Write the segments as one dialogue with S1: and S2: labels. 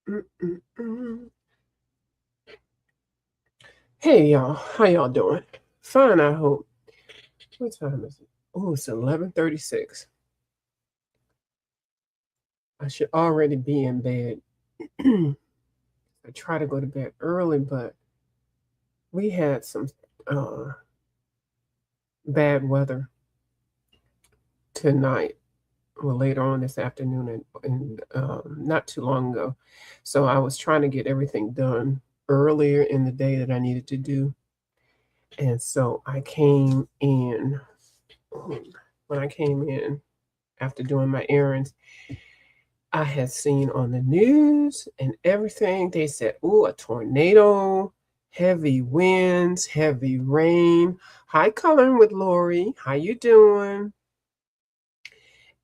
S1: Mm-mm-mm. Hey y'all, how y'all doing? Fine, I hope. What time is it? Oh, it's 11:36. I should already be in bed. I try to go to bed early, but we had some uh, bad weather tonight. Well, later on this afternoon and not too long ago. So I was trying to get everything done earlier in the day that I needed to do. And so I came in, when I came in after doing my errands, I had seen on the news and everything, they said, "Ooh, a tornado, heavy winds, heavy rain." Hi, Colin with Lori. How you doing?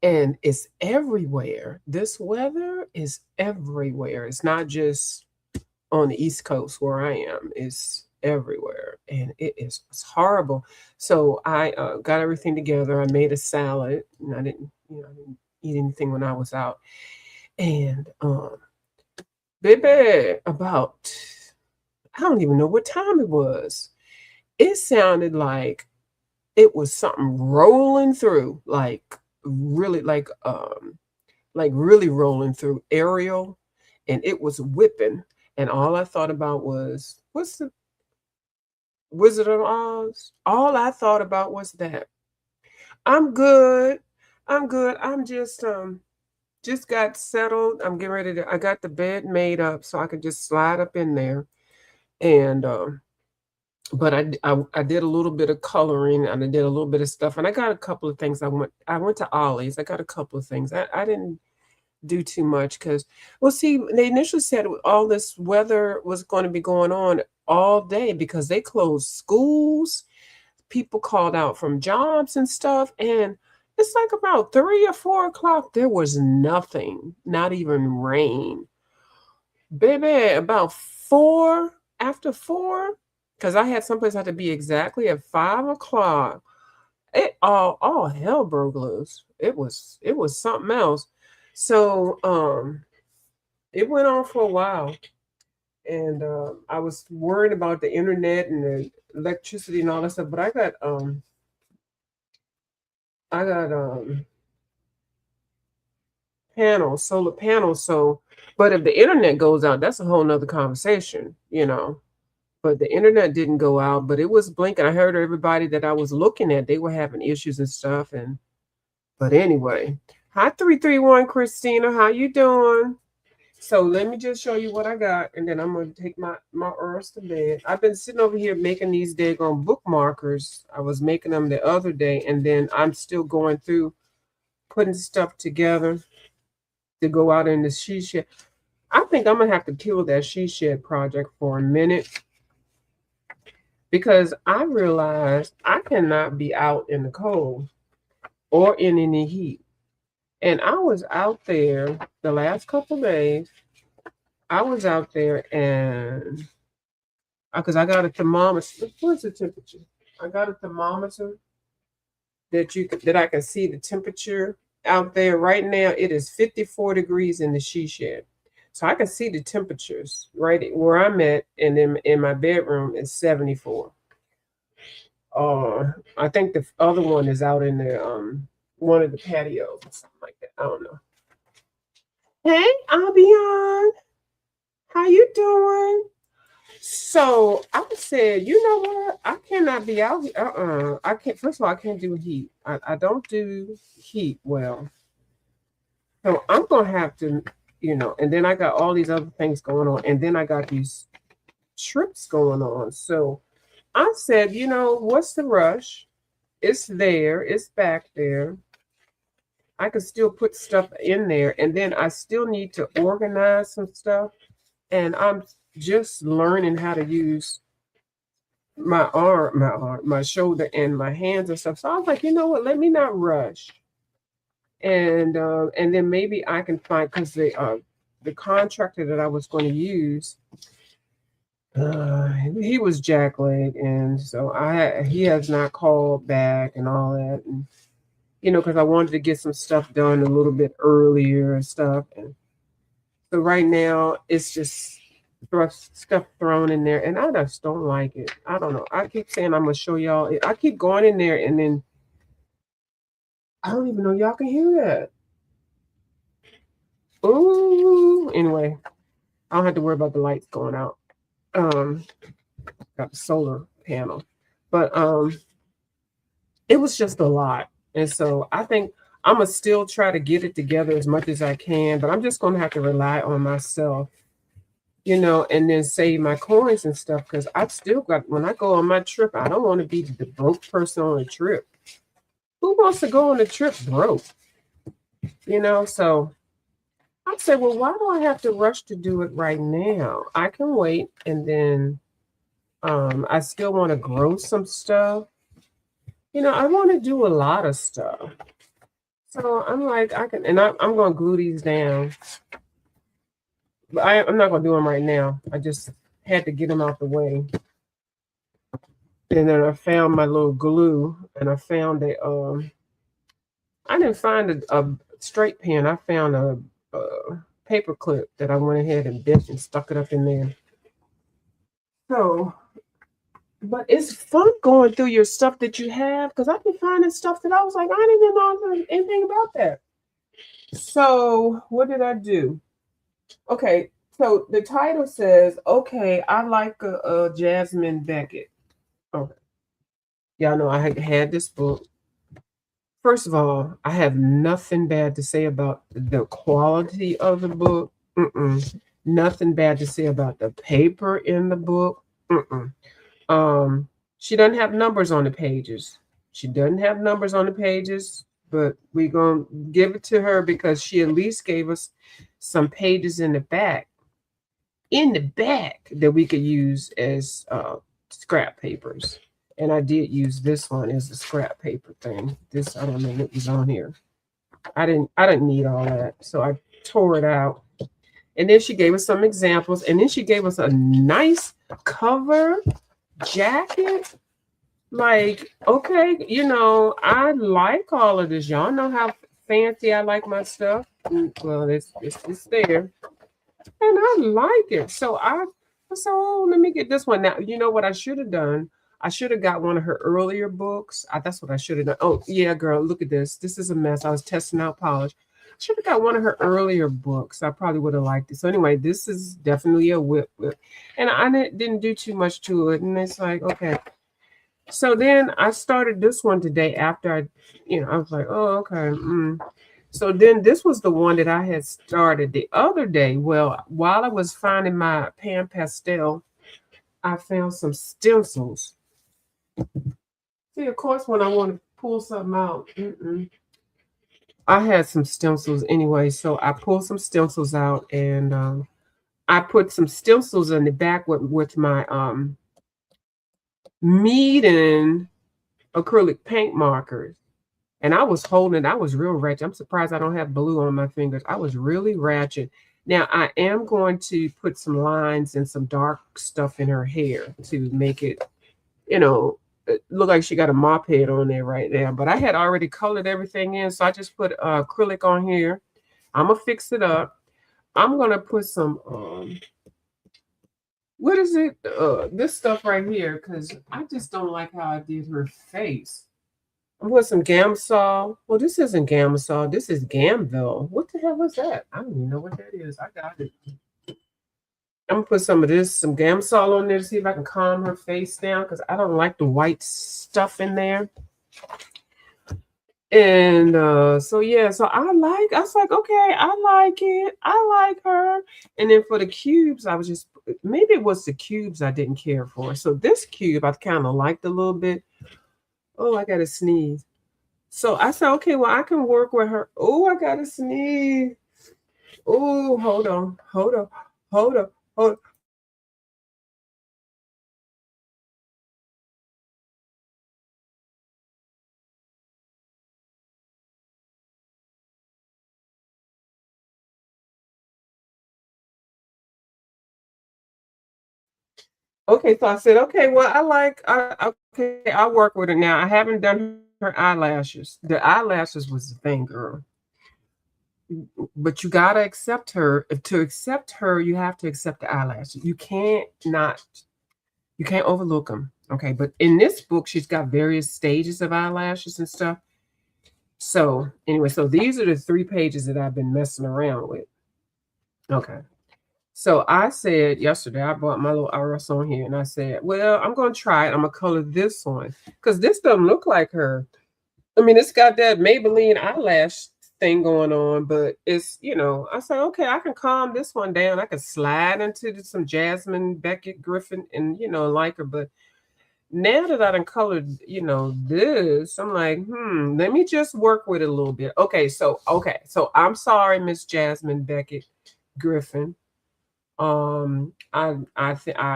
S1: And it's everywhere. This weather is everywhere. It's not just on the East Coast where I am. It's everywhere, and it's horrible. So I got everything together. I made a salad, and I didn't eat anything when I was out. And baby, about I don't even know what time it was. It sounded like it was something rolling through, really like really rolling through Ariel, and it was whipping. And all I thought about was, what's the Wizard of Oz? All I thought about was that. I'm good. I'm good. I'm just got settled. I'm getting ready to I got the bed made up so I could just slide up in there. And but I did a little bit of coloring and I did a little bit of stuff and I got a couple of things. I went to Ollie's. I got a couple of things. I didn't do too much because, well, see, they initially said all this weather was going to be going on all day because they closed schools. People called out from jobs and stuff, and it's like about 3 or 4 o'clock. There was nothing, not even rain, baby. About four, after four, because I had someplace I had to be exactly at 5 o'clock. It all hell broke loose. It was something else. So it went on for a while, and I was worried about the internet and the electricity and all that stuff. But I got panels, solar panels. So, but if the internet goes out, that's a whole nother conversation. But the internet didn't go out, but it was blinking. I heard everybody that I was looking at, they were having issues and stuff. And but anyway, hi 331 Christina, how you doing? So let me just show you what I got, and then I'm gonna take my earls to bed. I've been sitting over here making these daggone bookmarkers. I was making them the other day, and then I'm still going through putting stuff together to go out in the she shed. I think I'm gonna have to kill that she shed project for a minute because I realized I cannot be out in the cold or in any heat. And I was out there the last couple days. I was out there and because I got a thermometer. What's the temperature? I got a thermometer that I can see the temperature out there right now. It is 54 degrees in the she shed, so I can see the temperatures right where I'm at, and then in my bedroom is 74. Uh, I think the other one is out in the one of the patios or something like that. I don't know. Hey, Abion, how you doing? So I said, you know what? I cannot be out here. I can't. First of all, I can't do heat. I don't do heat well. So I'm gonna have to. And then I got all these other things going on, and then I got these trips going on. So I said, what's the rush? It's there. It's back there. I can still put stuff in there, and then I still need to organize some stuff. And I'm just learning how to use my shoulder, and my hands and stuff. So I was like, you know what? Let me not rush, and then maybe I can find because the contractor that I was going to use, uh, he was jackleg, and so he has not called back and all that, and because I wanted to get some stuff done a little bit earlier and stuff, and So right now it's just stuff thrown in there, and I just don't like it. I don't know. I keep saying I'm gonna show y'all. I keep going in there, and then I don't even know y'all can hear that. Ooh. Anyway, I don't have to worry about the lights going out. Um, got the solar panel, but it was just a lot, and so I think I'm gonna still try to get it together as much as I can, but I'm just gonna have to rely on myself, and then save my coins and stuff because I've still got. When I go on my trip, I don't want to be the broke person on a trip. Who wants to go on a trip broke? So I said, well, why do I have to rush to do it right now? I can wait, and then I still want to grow some stuff. I want to do a lot of stuff. So I'm like, I can, and I'm going to glue these down. But I'm not going to do them right now. I just had to get them out the way. And then I found my little glue, and I found I didn't find a straight pen. I found a paper clip that I went ahead and bent and stuck it up in there. So, but it's fun going through your stuff that you have because I've been finding stuff that I was like, I didn't even know anything about that. So, what did I do? Okay, so the title says, okay, I like a Jasmine Becket. Okay. Y'all know I had this book. First of all, I have nothing bad to say about the quality of the book. Nothing bad to say about the paper in the book. She doesn't have numbers on the pages. She doesn't have numbers on the pages, but we're going to give it to her because she at least gave us some pages in the back that we could use as scrap papers. And I did use this one as a scrap paper thing. This, I don't know what was on here. I didn't need all that. So I tore it out. And then she gave us some examples. And then she gave us a nice cover jacket. Like, okay, I like all of this. Y'all know how fancy I like my stuff. Well, it's there. And I like it. So let me get this one. Now, you know what I should have done? I should have got one of her earlier books. That's what I should have done. Oh, yeah, girl, look at this. This is a mess. I was testing out polish. I should have got one of her earlier books. I probably would have liked it. So anyway, this is definitely a whip. And I didn't do too much to it. And it's like, okay. So then I started this one today after I was like, oh, okay. So then this was the one that I had started the other day. Well, while I was finding my pan pastel, I found some stencils. See, of course, when I want to pull something out, I had some stencils anyway. So I pulled some stencils out, and I put some stencils in the back with my Meeden acrylic paint markers. And I was holding it. I was real ratchet. I'm surprised I don't have blue on my fingers. I was really ratchet. Now, I am going to put some lines and some dark stuff in her hair to make it, look like she got a mop head on there right now. But I had already colored everything in, so I just put acrylic on here. I'm going to fix it up. I'm going to put some, what is it? This stuff right here, because I just don't like how I did her face. I'm put some Gamsol. Well, this isn't Gamsol. This is Gamville. What the hell is that? I don't even know what that is. I got it. I'm going to put some Gamsol on there to see if I can calm her face down because I don't like the white stuff in there. And so I was like, okay, I like it. I like her. And then for the cubes, maybe it was the cubes I didn't care for. So this cube I kind of liked a little bit. Oh, I got to sneeze. So I said, okay, well, I can work with her. Oh, I got to sneeze. Oh, hold on. Okay, so I said, okay, well, I'll work with her now. I haven't done her eyelashes. The eyelashes was the thing, girl. but you gotta accept her. If to accept her, you have to accept the eyelashes. You can't overlook them. Okay, but in this book, she's got various stages of eyelashes and stuff. So anyway, so these are the 3 pages that I've been messing around with. Okay. So I said yesterday, I brought my little iris on here and I said, well, I'm going to try it. I'm going to color this one because this doesn't look like her. I mean, it's got that Maybelline eyelash thing going on, but it's, I said, okay, I can calm this one down. I can slide into some Jasmine Becket-Griffith and, like her. But now that I done colored, this, I'm like, let me just work with it a little bit. Okay, so I'm sorry, Miss Jasmine Becket-Griffith. I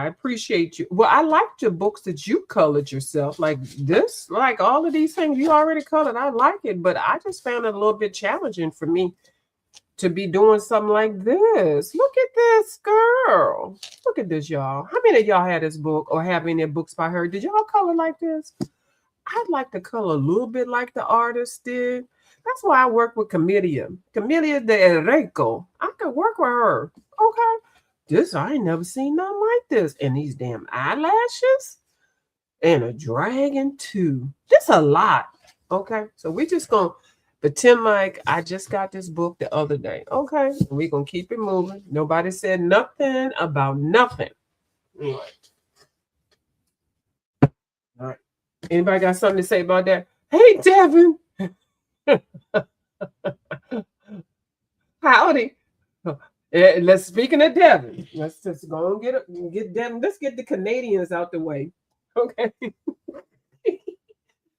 S1: appreciate you. Well, I liked your books that you colored yourself, like this, like all of these things you already colored. I like it, but I just found it a little bit challenging for me to be doing something like this. Look at this girl. Look at this, y'all. How many of y'all had this book or have any books by her? Did y'all color like this? I'd like to color a little bit like the artist did. That's why I work with Camellia de Enrico. I could work with her. Okay. This, I ain't never seen nothing like this. And these damn eyelashes and a dragon too. Just a lot. Okay. So we just gonna pretend like I just got this book the other day. Okay. We're gonna keep it moving. Nobody said nothing about nothing. All right. Anybody got something to say about that? Hey, Devin. Howdy. Let's speaking of Devin. Let's just go and get Devin. Let's get the Canadians out the way. Okay.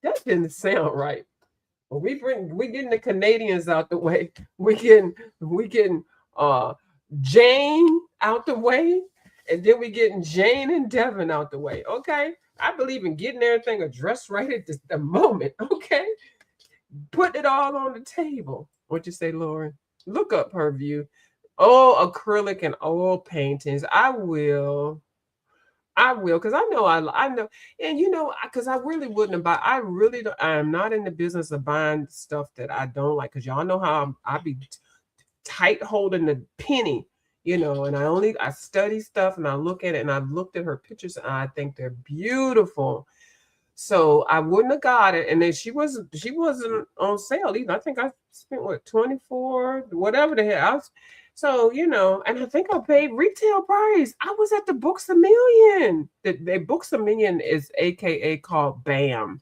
S1: That didn't sound right. But we getting the Canadians out the way. We getting Jane out the way, and then we getting Jane and Devin out the way. Okay. I believe in getting everything addressed right at the moment. Okay. Put it all on the table. What'd you say, Lauren? Look up her view. Oh, acrylic and oil paintings. I will, because I know, and because I really wouldn't buy. I am not in the business of buying stuff that I don't like, because y'all know how I be tight holding the penny, and I study stuff and I look at it, and I've looked at her pictures and I think they're beautiful. So I wouldn't have got it. And then she wasn't on sale either. I think I spent $24, whatever the hell. So, and I think I paid retail price. I was at the Books A Million. The Books A Million is AKA called BAM.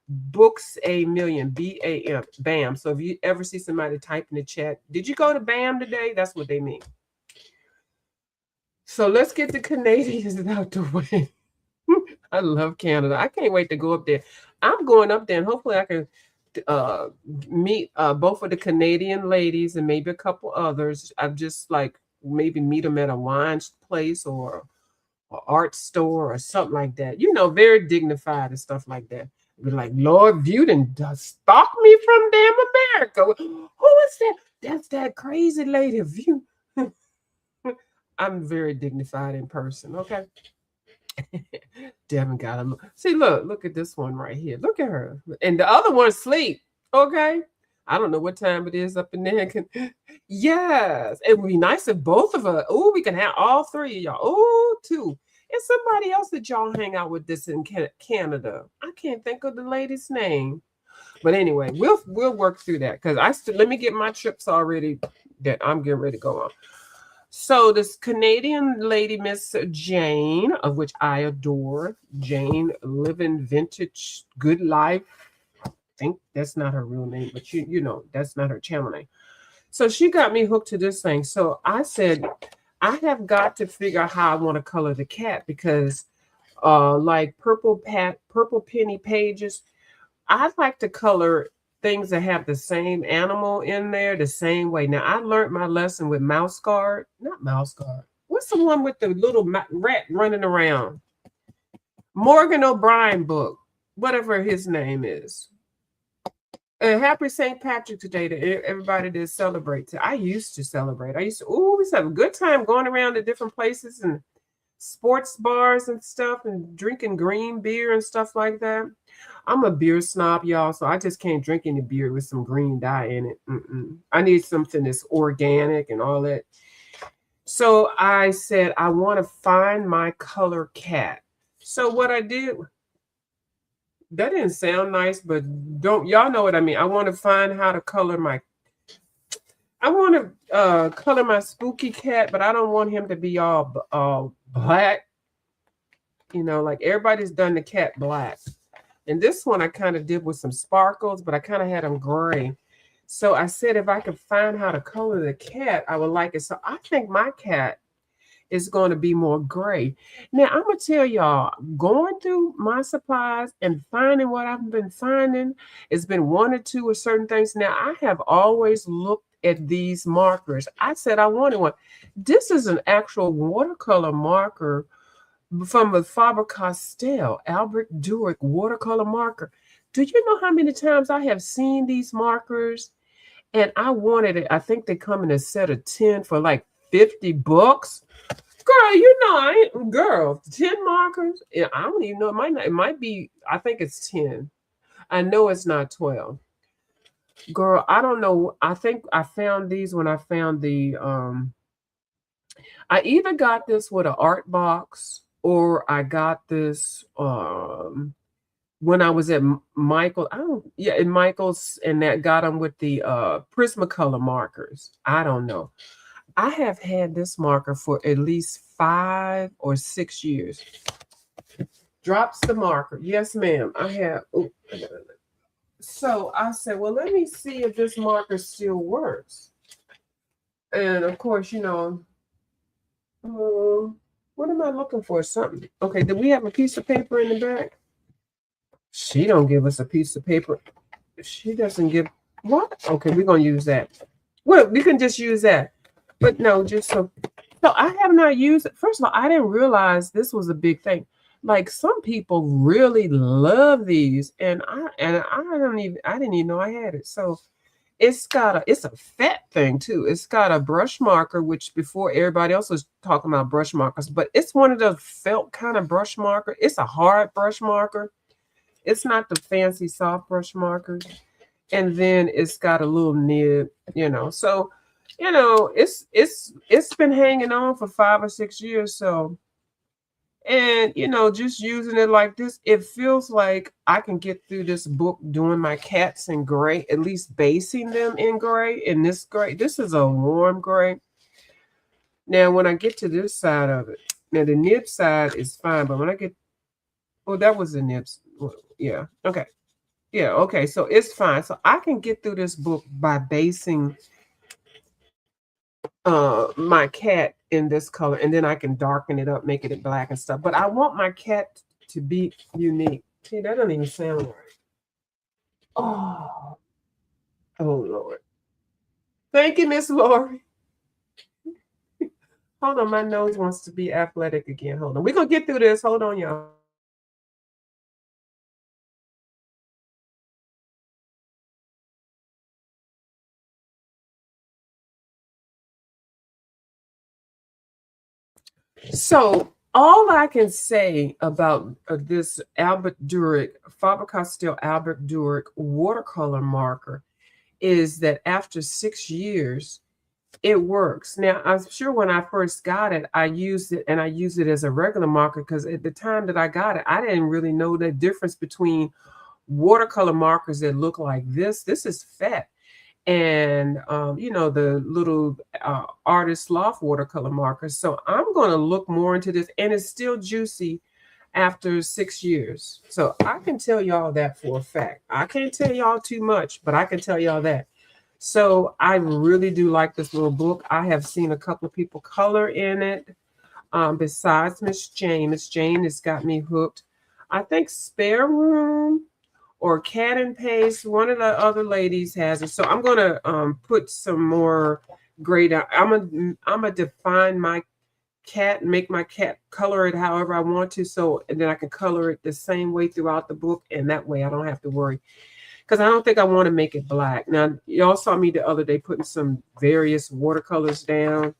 S1: Books A Million, BAM, BAM. So if you ever see somebody type in the chat, did you go to BAM today? That's what they mean. So let's get the Canadians out the way. I love Canada. I can't wait to go up there. I'm going up there, and hopefully I can meet both of the Canadian ladies and maybe a couple others. I'm just like maybe meet them at a wine place or an art store or something like that. Very dignified and stuff like that. Be like, Lord, you didn't stalk me from damn America. Who is that? That's that crazy lady. View. I'm very dignified in person. Okay. Devin got him. See, look at this one right here. Look at her. And the other one's asleep. Okay. I don't know what time it is up in there. Yes. It would be nice if both of us. Oh, we can have all 3 of y'all. Oh, 2. And somebody else that y'all hang out with this in Canada. I can't think of the lady's name. But anyway, we'll work through that, because let me get my trips already that I'm getting ready to go on. So this Canadian lady, Miss Jane, of which I adore, Jane Living Vintage Good Life. I think that's not her real name, but that's not her channel name. So she got me hooked to this thing. So I said, I have got to figure out how I want to color the cat, because like purple penny pages, I'd like to color things that have the same animal in there the same way. Now, I learned my lesson with Mouse Guard. Not Mouse Guard. What's the one with the little rat running around? Morgan O'Brien book, whatever his name is. Happy St. Patrick's Day to everybody that celebrates. I used to celebrate. We used to have a good time going around to different places and sports bars and stuff and drinking green beer and stuff like that. I'm a beer snob, y'all, so I just can't drink any beer with some green dye in it. I need something that's organic and all that. So I said, I want to find my color cat. So what I did, that didn't sound nice, but don't y'all know what I mean? I want to find how to color I want to color my spooky cat, but I don't want him to be all black. You know, like everybody's done the cat black. And this one I kind of did with some sparkles, but I kind of had them gray. So I said if I could find how to color the cat, I would like it. So I think my cat is going to be more gray. Now, I'm going to tell y'all, going through my supplies and finding what I've been finding, it's been one or two or certain things. Now, I have always looked at these markers. I said I wanted one. This is an actual watercolor marker from the Faber-Castell, Albert Durick watercolor marker. Do you know how many times I have seen these markers? And I wanted it. I think they come in a set of 10 for like $50. Girl, you know, I ain't, girl, 10 markers. Yeah, I don't even know. It might be, I think it's 10. I know it's not 12. Girl, I don't know. I think I found these when I found the, I either got this with an art box or I got this when I was at Michael. In Michael's, and that got them with the Prismacolor markers. I don't know. I have had this marker for at least 5 or 6 years. Drops the marker. Yes, ma'am. I have. Oh, so I said, well, let me see if this marker still works. And of course, you know, what am I looking for? Something. Okay, do we have a piece of paper in the back? She don't give us a piece of paper. She doesn't give what? Okay, we're gonna use that. Well, we can just use that. But no, just so I have not used it. First of all, I didn't realize this was a big thing. Like some people really love these, and I didn't even know I had it. So it's a fat thing too. It's got a brush marker, which before everybody else was talking about brush markers, but it's one of those felt kind of brush marker. It's a hard brush marker. It's not the fancy soft brush markers. And then it's got a little nib, you know. So you know, it's been hanging on for 5 or 6 years. So, and you know, just using it like this, it feels like I can get through this book doing my cats in gray, at least basing them in gray. In this gray, this is a warm gray. Now, when I get to this side of it, now the nib side is fine, but when I get, oh, that was the nibs. Yeah, okay. Yeah, okay. So it's fine. So I can get through this book by basing my cat in this color, and then I can darken it up, making it black and stuff. But I want my cat to be unique. See, that doesn't even sound right. Oh Lord. Thank you, Miss Lori. Hold on, my nose wants to be athletic again. Hold on. We're gonna get through this. Hold on, y'all. So all I can say about this Albert Durick, Faber-Castell Albert Durick watercolor marker is that after 6 years, it works. Now, I'm sure when I first got it, I used it, and I used it as a regular marker because at the time that I got it, I didn't really know the difference between watercolor markers that look like this. This is fat. And, you know, the little Artist Loft watercolor markers. So I'm going to look more into this. And it's still juicy after 6 years. So I can tell y'all that for a fact. I can't tell y'all too much, but I can tell y'all that. So I really do like this little book. I have seen a couple of people color in it. Besides Miss Jane. Miss Jane has got me hooked. I think Spare Room or Cat and Paste, one of the other ladies has it. So I'm gonna put some more grade out. I'm gonna define my cat, make my cat color it however I want to, so and then I can color it the same way throughout the book, and that way I don't have to worry. Because I don't think I want to make it black. Now, y'all saw me the other day putting some various watercolors down.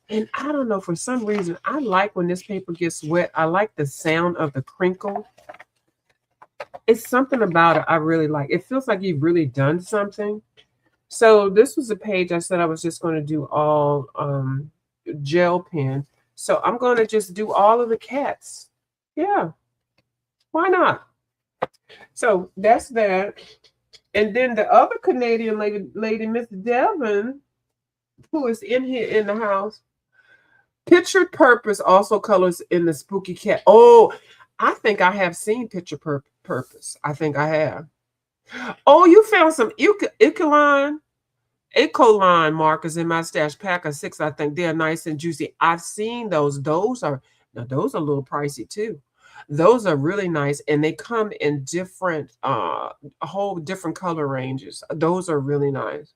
S1: And I don't know, for some reason, I like when this paper gets wet. I like the sound of the crinkle. It's something about it I really like. It feels like you've really done something. So this was a page I said I was just going to do all gel pen. So I'm going to just do all of the cats. Yeah, why not? So that's that. And then the other Canadian lady, Miss Devon, who is in here in the house, Pictured Purpose also colors in the Spooky Cat. Oh, I think I have seen Picture Purpose. I think I have. Oh, you found some Ecoline markers in my stash, pack of 6. I think they're nice and juicy. I've seen those. Those are a little pricey too. Those are really nice, and they come in different, a whole different color ranges. Those are really nice.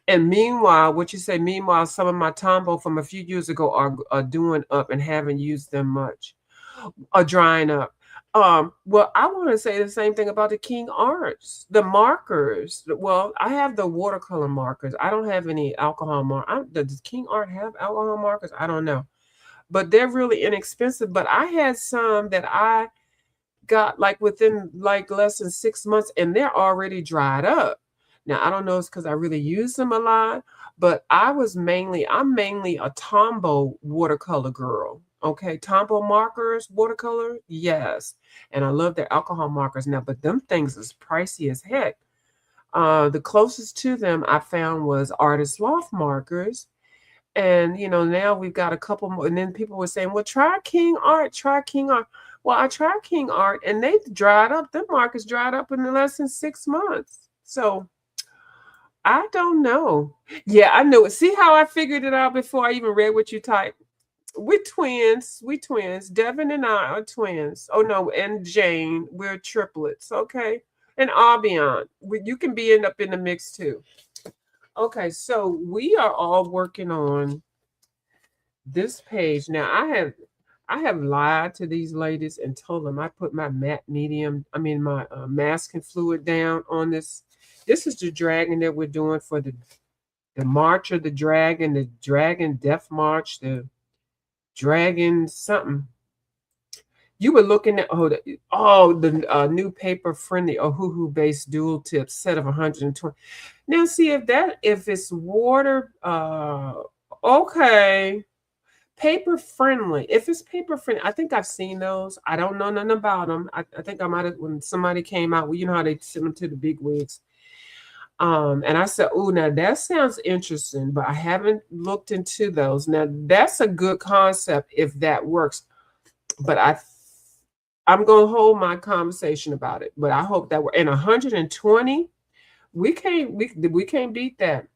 S1: And meanwhile, what you say? Meanwhile, some of my Tombow from a few years ago are doing up and haven't used them much, are drying up. Well, I want to say the same thing about the King Arts, the markers. Well, I have the watercolor markers. I don't have any alcohol markers. Does King Art have alcohol markers? I don't know, but they're really inexpensive. But I had some that I got like within like less than 6 months, and they're already dried up. Now I don't know, it's because I really use them a lot, but I'm mainly a Tombow watercolor girl. Okay, Tombow markers, watercolor, yes, and I love their alcohol markers now. But them things is pricey as heck. The closest to them I found was Artist Loft markers, and now we've got a couple more. And then people were saying, "Well, try King Art, try King Art." Well, I tried King Art, and they dried up. Them markers dried up in less than 6 months. So I don't know. Yeah, I knew it. See how I figured it out before I even read what you typed? We're twins. We twins. Devin and I are twins. Oh no, and Jane, we're triplets. Okay, and Abion, you can be up in the mix too. Okay, so we are all working on this page now. I have lied to these ladies and told them I put my matte medium, my masking fluid down on this. This is the dragon that we're doing for the March of the Dragon Death March, the Dragon something. You were looking at the new paper friendly Ohuhu based dual tip set of 120. Now see if it's water. Okay. Paper friendly. If it's paper friendly, I think I've seen those. I don't know nothing about them. I think I might have, when somebody came out. Well, you know how they send them to the big wigs. And I said, "Oh, now that sounds interesting," but I haven't looked into those. Now that's a good concept if that works. But I'm gonna hold my conversation about it. But I hope that we're in 120. We can't beat that.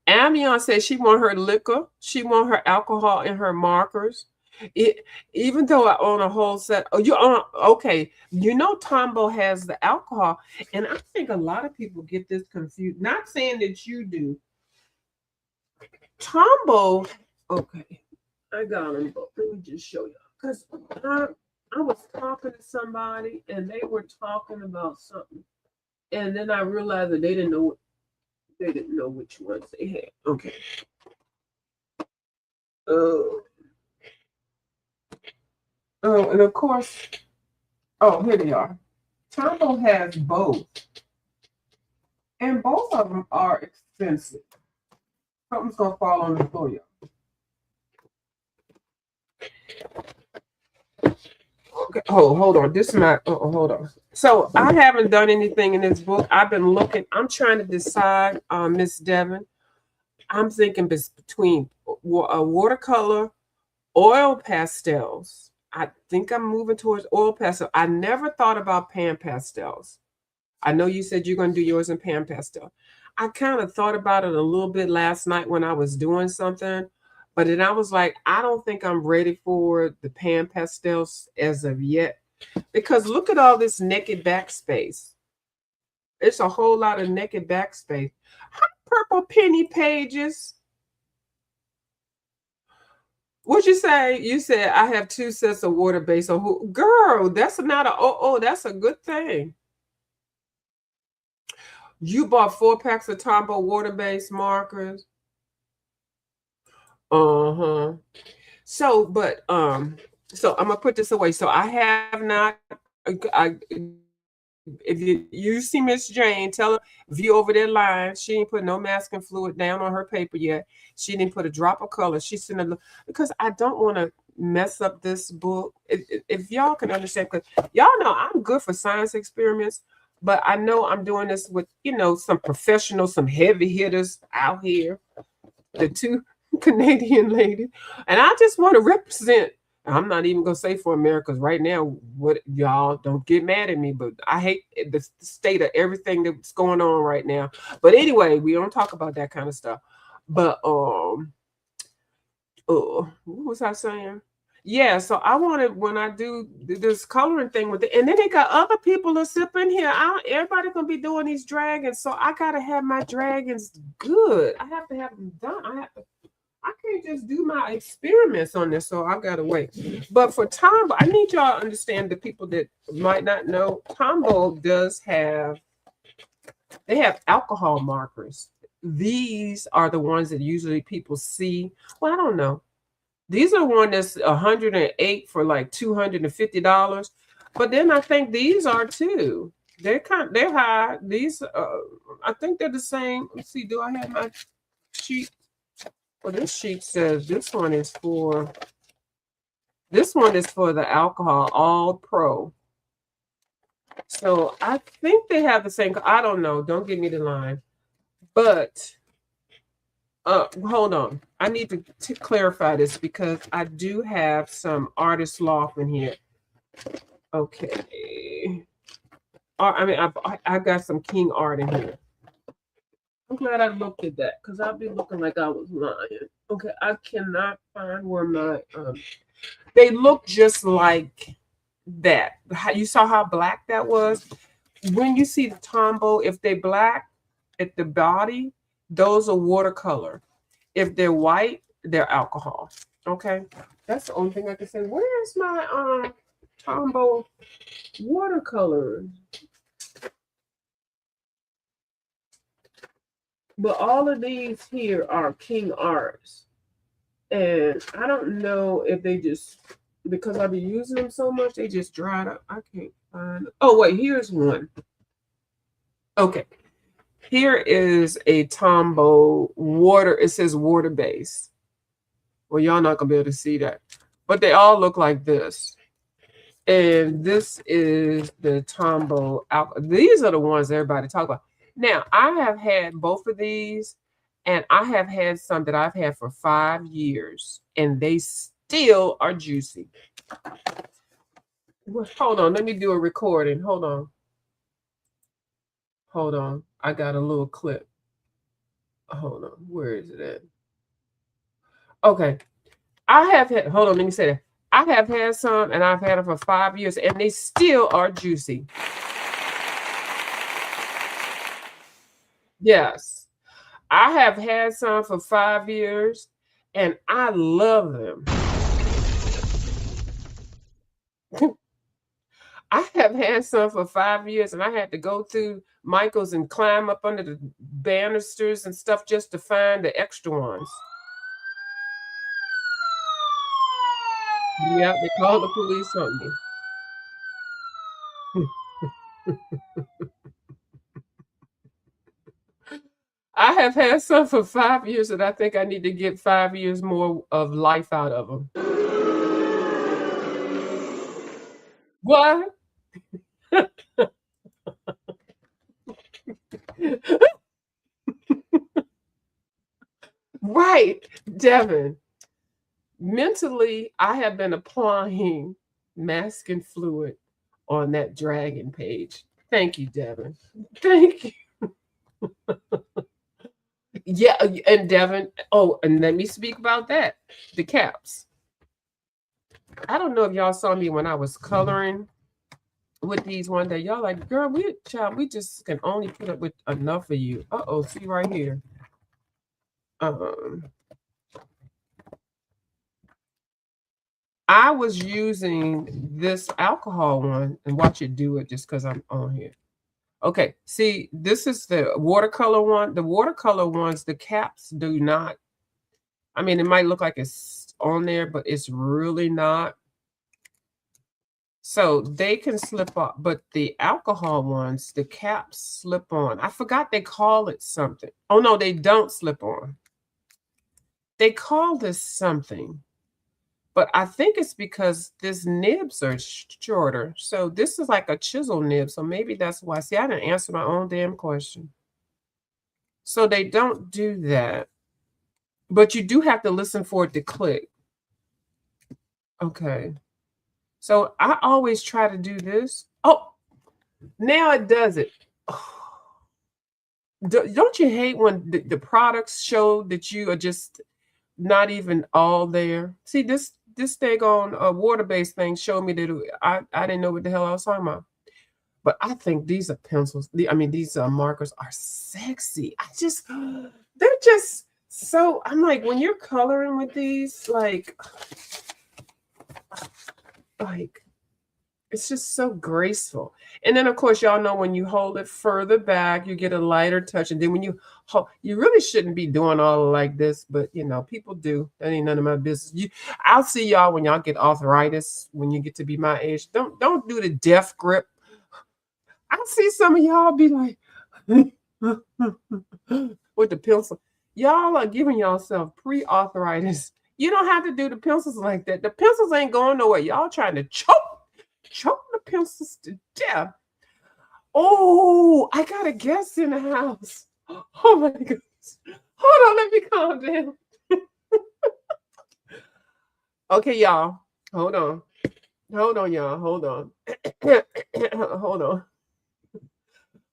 S1: Amion said she want her liquor, she want her alcohol in her markers. Even though I own a whole set. Oh, you own, okay. Tombow has the alcohol, and I think a lot of people get this confused. Not saying that you do. Tombow, okay. I got them, but let me just show you. Because I was talking to somebody, and they were talking about something, and then I realized that they didn't know which ones they had. Okay. Oh, and of course, here they are. Tombow has both, and both of them are expensive. Something's gonna fall on the floor, y'all. Okay, hold on. This is my. Hold on. So I haven't done anything in this book. I've been looking. I'm trying to decide, Miss Devon. I'm thinking between watercolor, oil pastels. I think I'm moving towards oil pastel. I never thought about pan pastels. I know you said you're going to do yours in pan pastel. I kind of thought about it a little bit last night when I was doing something, but then I was like, I don't think I'm ready for the pan pastels as of yet, because look at all this naked backspace. It's a whole lot of naked backspace. Hi, Purple Penny Pages. What'd you say? You said I have 2 sets of water base. So girl, that's not that's a good thing. You bought 4 packs of Tombow water-based markers. Uh-huh. So, but so I'm gonna put this away. So I have not. If you see Miss Jane, tell her view over that line. She ain't put no masking fluid down on her paper yet. She didn't put a drop of color. She's sitting there because I don't want to mess up this book. If y'all can understand, because y'all know I'm good for science experiments, but I know I'm doing this with some professionals, some heavy hitters out here. The two Canadian ladies, and I just want to represent. I'm not even gonna say for America, because right now, what y'all don't get mad at me, but I hate the state of everything that's going on right now. But anyway, we don't talk about that kind of stuff. But what was I saying? Yeah, so I wanted when I do this coloring thing with it, and then they got other people that's up in here. Everybody gonna be doing these dragons, so I gotta have my dragons good. I have to have them done. I can't just do my experiments on this, so I gotta wait. But for Tombow, I need y'all to understand, the people that might not know, Tombow they have alcohol markers. These are the ones that usually people see. Well, I don't know. These are one that's 108 for like $250. But then I think these are too. They're high. These I think they're the same. Let's see, do I have my sheet? Well, this sheet says this one is for the alcohol, all pro. So I think they have the same. I don't know. Don't give me the line. But hold on. I need to clarify this because I do have some artist loft in here. Okay. I mean, I got some King art in here. I'm glad I looked at that because I'd be looking like I was lying. Okay, I cannot find where my they look just like that. You saw how black that was? When you see the Tombow, if they're black at the body, those are watercolor. If they're white, they're alcohol. Okay, that's the only thing I can say. Where's my Tombow watercolor? But all of these here are King Arts. And I don't know if they just, because I've been using them so much, they just dried up. I can't find. Oh, wait, here's one. Okay. Here is a Tombow water. It says water base. Well, y'all not going to be able to see that. But they all look like this. And this is the Tombow. These are the ones everybody talk about. Now, I have had both of these, and I have had some that I've had for 5 years, and they still are juicy. Well, hold on. Let me do a recording. Hold on. Hold on. I got a little clip. Hold on. Where is it at? Okay. I have had, hold on. Let me say that. I have had some, and I've had them for 5 years, and they still are juicy. Yes. I have had some for 5 years, and I love them. I have had some for 5 years, and I had to go through Michael's and climb up under the banisters and stuff just to find the extra ones. Yeah, they called the police on me. I have had some for 5 years, and I think I need to get 5 years more of life out of them. What? Right, Devin. Mentally, I have been applying masking fluid on that dragon page. Thank you, Devin. Thank you. Yeah, and Devin, oh, and let me speak about that. The caps. I don't know if y'all saw me when I was coloring with these one day. Y'all like, girl, we just can only put up with enough of you. Uh-oh, see right here. I was using this alcohol one, and watch it do it just because I'm on here. Okay, see, this is the watercolor one. The watercolor ones, the caps do not. I mean, it might look like it's on there, but it's really not. So they can slip off, but the alcohol ones, the caps slip on. I forgot they call it something. Oh no, they don't slip on. They call this something, but I think it's because this nibs are shorter. So this is like a chisel nib. So maybe that's why. See, I didn't answer my own damn question. So they don't do that, but you do have to listen for it to click. Okay. So I always try to do this. Oh, now it does it. Don't you hate when the products show that you are just not even all there? See, this thing on a water-based thing showed me that I didn't know what the hell I was talking about. But I think these are pencils. I mean, these markers are sexy. They're just so, I'm like, when you're coloring with these, like it's just so graceful. And then, of course, y'all know when you hold it further back, you get a lighter touch. And then when you hold, you really shouldn't be doing all like this, but you know, people do. That ain't none of my business. I'll see y'all when y'all get arthritis, when you get to be my age. Don't do the death grip. I see some of y'all be like with the pencil. Y'all are giving yourself pre-arthritis. You don't have to do the pencils like that. The pencils ain't going nowhere. Y'all trying to choke the pencils to death. Oh, I got a guest in the house. Oh my goodness. Hold on, let me calm down. Okay, y'all. Hold on. Hold on, y'all. Hold on. Hold on.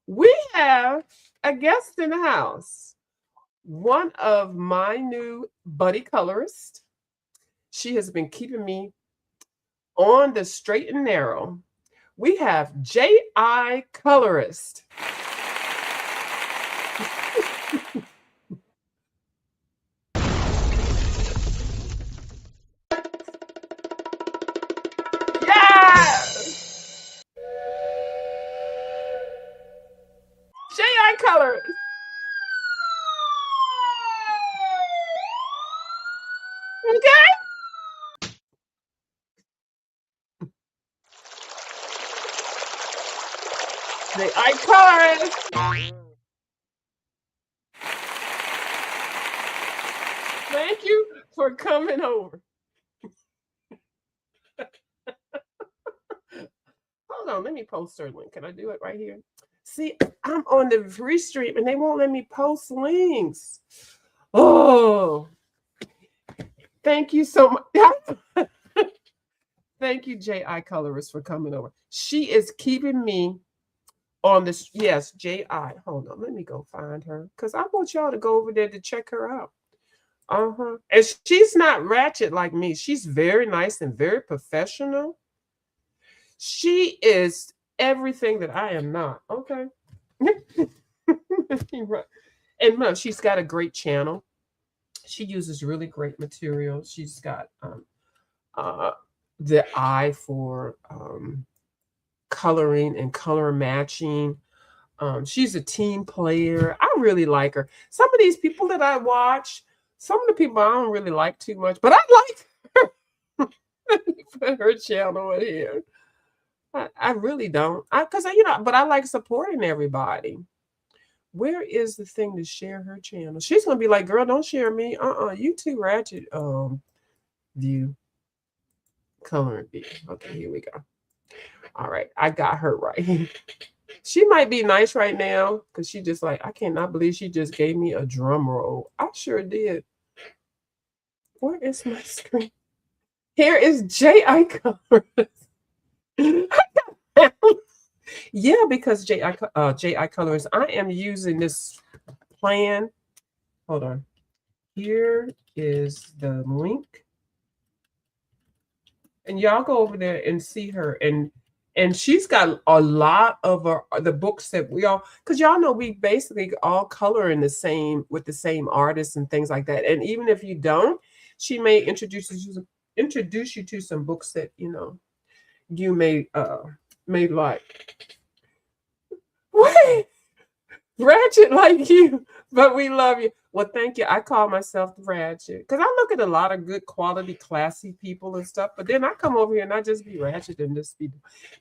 S1: We have a guest in the house. One of my new buddy colorists. She has been keeping me on the straight and narrow. We have J.I. Colorist. Yes! J.I. Colorist. Okay? J.I. Colorist. Thank you for coming over. Hold on, let me post her link. Can I do it right here? See, I'm on the free stream and they won't let me post links. Oh, thank you so much. Thank you, J.I. Colorist, for coming over. She is keeping me on this. Yes, J.I. Hold on, let me go find her because I want y'all to go over there to check her out. And she's not ratchet like me. She's very nice and very professional. She is everything that I am not. Okay. And no, she's got a great channel. She uses really great materials. She's got the eye for coloring and color matching. She's a team player. I really like her. Some of these people that I watch, some of the people I don't really like too much, but I like her. Let me put her channel in here. I really don't. Because but I like supporting everybody. Where is the thing to share her channel? She's gonna be like, girl, don't share me. You too ratchet. View. Color and view. Okay, here we go. All right, I got her right. She might be nice right now because she just like, I cannot believe she just gave me a drum roll. I sure did. Where is my screen? Here is J.I. Colorist. Yeah, because J.I. Colorist, I am using this plan. Hold on. Here is the link. And y'all go over there and see her. And she's got a lot of the books that we all, because y'all know we basically all color in the same, with the same artists and things like that. And even if you don't, she may introduce you to some books that, you may like. Wait, ratchet like you, but we love you. Well, thank you. I call myself ratchet because I look at a lot of good quality, classy people and stuff. But then I come over here and I just be ratchet and just be.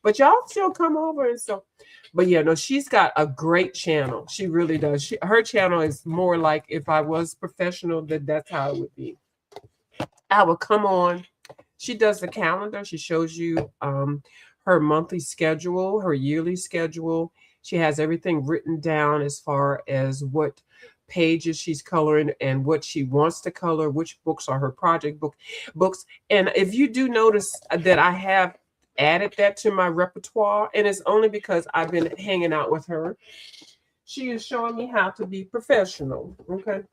S1: But y'all still come over and so. But yeah, no, she's got a great channel. She really does. Her channel is more like if I was professional, that's how it would be. I would come on. She does the calendar. She shows you her monthly schedule, her yearly schedule. She has everything written down as far as what pages she's coloring and what she wants to color, which books are her project books. And if you do notice that I have added that to my repertoire, and it's only because I've been hanging out with her. She is showing me how to be professional. Okay.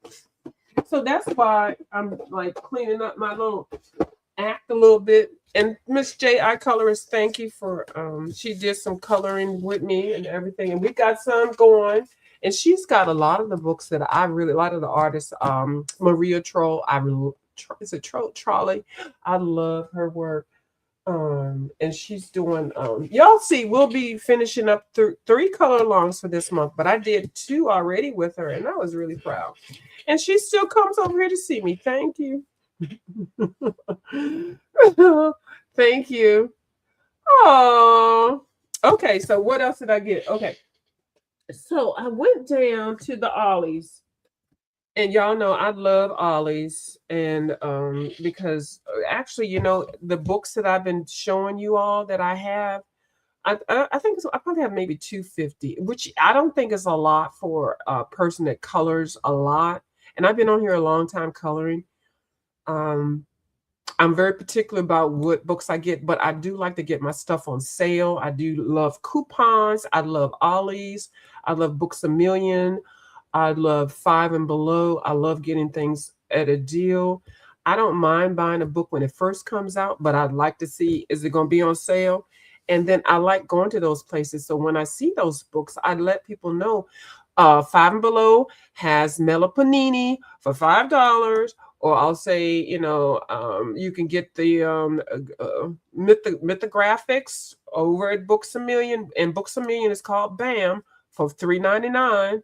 S1: So that's why I'm like cleaning up my little act a little bit. And Miss J, I colorist, thank you for she did some coloring with me and everything. And we got some going. And she's got a lot of the books that I really, a lot of the artists, Maria Troll, is it Trolley? I love her work. And she's doing y'all see, we'll be finishing up 3 color alongs for this month, but I did 2 already with her, and I was really proud. And she still comes over here to see me. Thank you. Thank you. Oh, okay. So what else did I get? Okay. So I went down to the Ollies, and y'all know I love Ollies, and because actually, you know, the books that I've been showing you all that I have, I think I probably have maybe 250, which I don't think is a lot for a person that colors a lot. And I've been on here a long time coloring. I'm very particular about what books I get, but I do like to get my stuff on sale. I do love coupons. I love Ollies. I love Books A Million. I love Five and Below. I love getting things at a deal. I don't mind buying a book when it first comes out, but I'd like to see, is it going to be on sale? And then I like going to those places. So when I see those books, I let people know Five and Below has Mela Panini for $5. Or I'll say, you know, you can get the mythographics over at Books A Million, and Books A Million is called BAM for $3.99.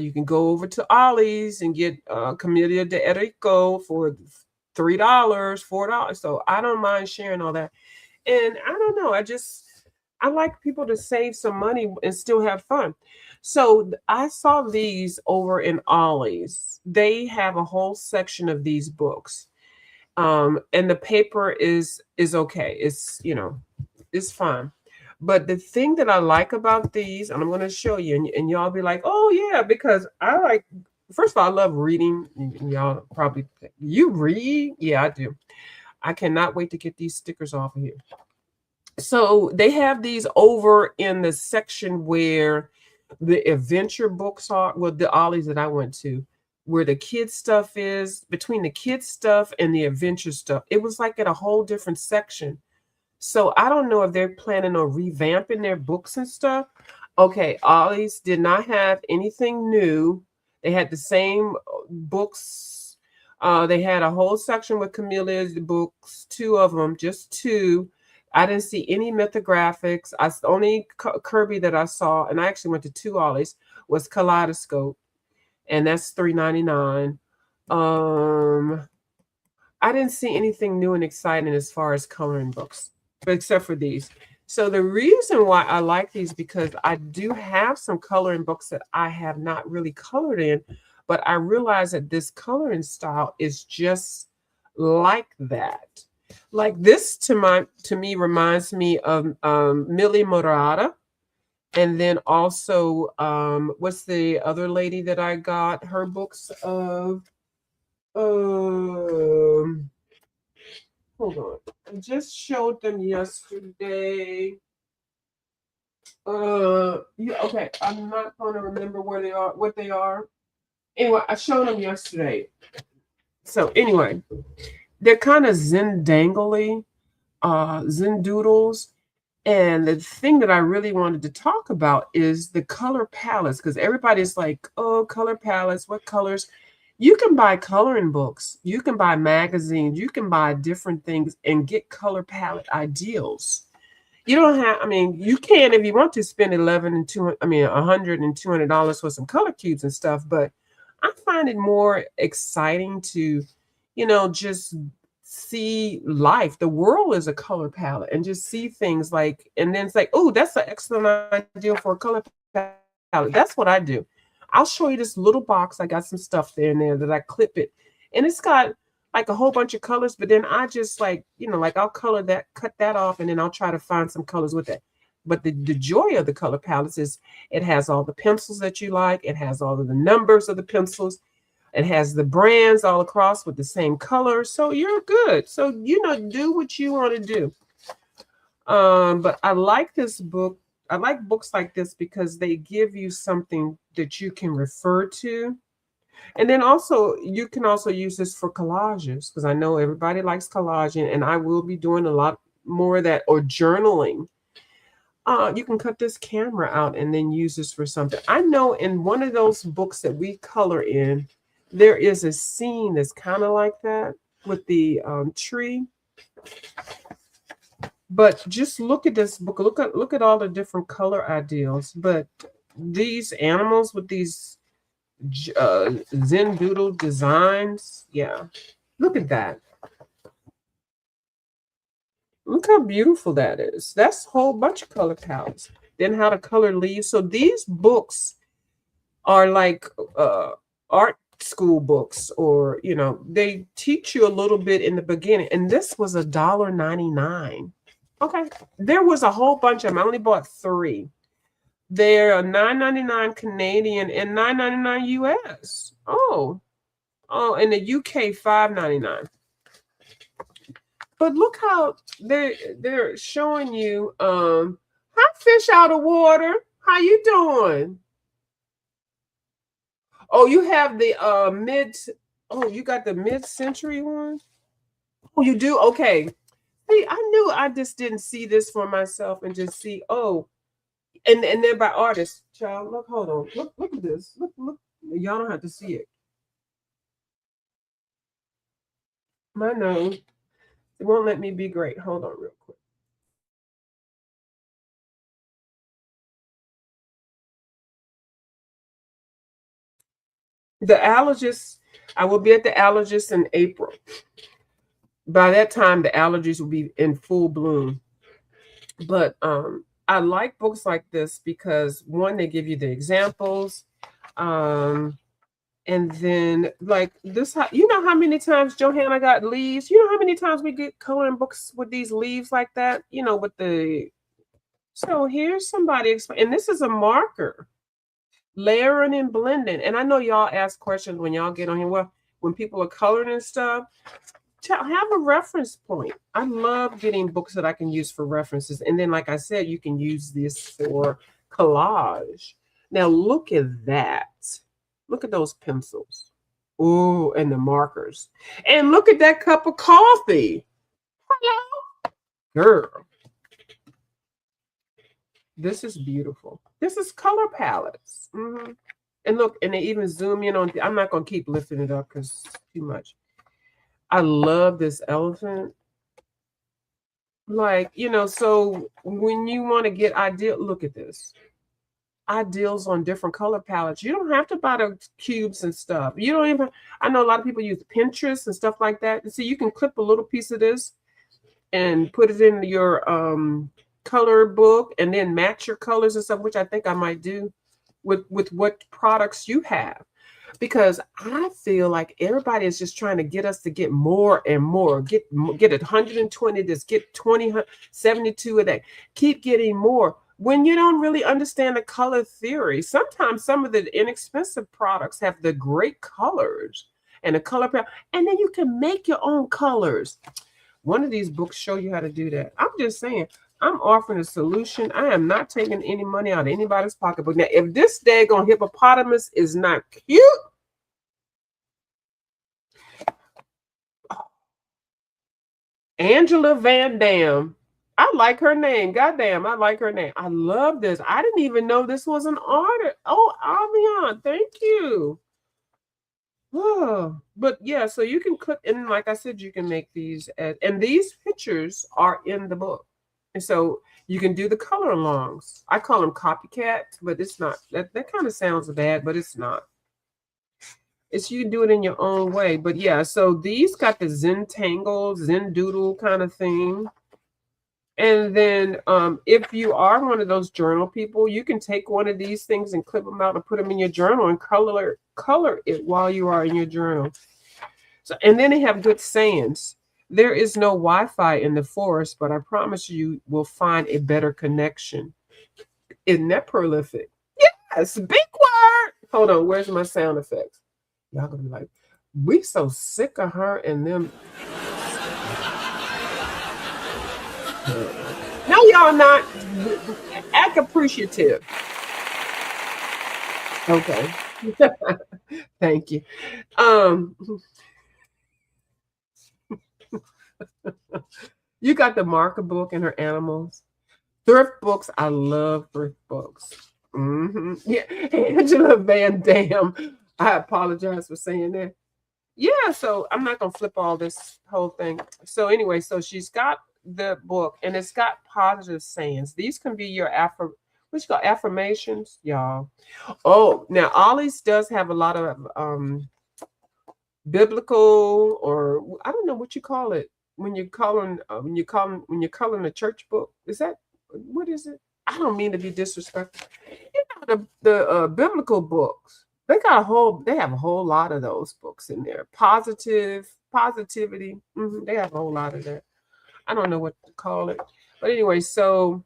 S1: You can go over to Ollies and get Camellia de Erico for $3, $4. So I don't mind sharing all that. And I don't know, I like people to save some money and still have fun. So I saw these over in Ollies. They have a whole section of these books. And the paper is okay. It's, you know, it's fine. But the thing that I like about these, and I'm going to show you, and y'all be like, oh yeah, because I like, first of all, I love reading. Y'all probably, you read? Yeah, I do. I cannot wait to get these stickers off of here. So they have these over in the section where the adventure books are, well, the Ollies that I went to, where the kids stuff is, between the kids stuff and the adventure stuff. It was like at a whole different section. So I don't know if they're planning on revamping their books and stuff. Okay, Ollies did not have anything new. They had the same books. They had a whole section with Camelia's books, 2 of them, just 2. I didn't see any mythographics. The only Kirby that I saw, and I actually went to 2 Ollies, was Kaleidoscope, and that's $3.99. I didn't see anything new and exciting as far as coloring books, except for these. So the reason why I like these, because I do have some coloring books that I have not really colored in, but I realize that this coloring style is just like that. Like this to me reminds me of Millie Morada. And then also, what's the other lady that I got her books of? Hold on. I just showed them yesterday. Yeah, okay. I'm not going to remember where they are, what they are. Anyway, I showed them yesterday. So anyway, they're kind of Zen-dangly, Zen-doodles. And the thing that I really wanted to talk about is the color palettes, because everybody's like, oh, color palettes, what colors? You can buy coloring books. You can buy magazines. You can buy different things and get color palette ideals. You don't have, I mean, you can if you want to spend $100 and $200 for some color cubes and stuff, but I find it more exciting to, just see life. The world is a color palette and just see things like, and then it's like, oh, that's an excellent idea for a color palette. That's what I do. I'll show you this little box. I got some stuff there and there that I clip it, and it's got like a whole bunch of colors, but then I just like, like I'll color that, cut that off, and then I'll try to find some colors with it. But the joy of the color palettes is it has all the pencils that you like. It has all of the numbers of the pencils. It has the brands all across with the same color. So you're good. So, do what you want to do. But I like this book. I like books like this because they give you something that you can refer to. And then also, you can also use this for collages because I know everybody likes collaging, and I will be doing a lot more of that, or journaling. You can cut this camera out and then use this for something. I know in one of those books that we color in, there is a scene that's kind of like that with the tree. But just look at this book. Look at all the different color ideals. But these animals with these Zen doodle designs, yeah. Look at that. Look how beautiful that is. That's a whole bunch of color palettes. Then how to color leaves. So these books are like art school books, or they teach you a little bit in the beginning. And this was $1.99. Okay. There was a whole bunch of them. I only bought 3. They're $9.99 Canadian and $9.99 US. Oh, in the UK, $5.99. But look how they're showing you hi fish out of water. How you doing? Oh, you have the you got the mid-century one? Oh, you do? Okay. Hey, I knew I just didn't see this for myself and just see, and they're by artists. Child, look, hold on. Look at this. Look. Y'all don't have to see it. My nose. It won't let me be great. Hold on real quick. The allergist, I will be at the allergist in April. By that time, the allergies will be in full bloom. But I like books like this because, one, they give you the examples. And then like this, you know how many times Johanna got leaves? You know how many times we get coloring books with these leaves like that? With the, so here's somebody explain, and this is a marker. Layering and blending. And I know y'all ask questions when y'all get on here. Well, when people are coloring and stuff, have a reference point. I love getting books that I can use for references. And then, like I said, you can use this for collage. Now, look at that. Look at those pencils. Ooh, and the markers. And look at that cup of coffee. Hello, girl. This is beautiful. This is color palettes. And look, and they even zoom in on, I'm not going to keep lifting it up because it's too much. I love this elephant. Like, so when you want to get ideal, look at this. Ideals on different color palettes. You don't have to buy the cubes and stuff. You don't even, I know a lot of people use Pinterest and stuff like that. So you can clip a little piece of this and put it in your color book and then match your colors and stuff, which I think I might do with what products you have. Because I feel like everybody is just trying to get us to get more and more. Get 120 this, get 20, 72 of that. Keep getting more. When you don't really understand the color theory, sometimes some of the inexpensive products have the great colors and the color palette, and then you can make your own colors. One of these books show you how to do that. I'm just saying, I'm offering a solution. I am not taking any money out of anybody's pocketbook. Now, if this daggone hippopotamus is not cute, Angela Van Dam. I like her name. Goddamn, I like her name. I love this. I didn't even know this was an artist. Oh, Avian, thank you. Oh, but yeah, so you can click, and like I said, you can make these, and these pictures are in the book. And so you can do the color alongs. I call them copycat, but it's not. That kind of sounds bad, but it's not. It's you can do it in your own way. But yeah, so these got the Zen Tangle, Zen Doodle kind of thing. And then if you are one of those journal people, you can take one of these things and clip them out and put them in your journal and color it while you are in your journal. So, and then they have good sayings. There is no Wi-Fi in the forest, but I promise you will find a better connection. Isn't that prolific? Yes, big word. Hold on, where's my sound effects? Y'all gonna be like, we so sick of her and them. No, y'all not. Act appreciative. Okay. Thank you. You got the marker book and her animals. Thrift books. I love thrift books. Yeah, Angela Van Dam. I apologize for saying that. Yeah, so I'm not gonna flip all this whole thing. So anyway, so she's got the book and it's got positive sayings. These can be your what you call affirmations, y'all. Oh, now Ollies does have a lot of biblical, or I don't know what you call it when you're coloring a church book. Is that what is it? I don't mean to be disrespectful. You know the biblical books. They have a whole lot of those books in there. Positivity. They have a whole lot of that. I don't know what to call it. But anyway, so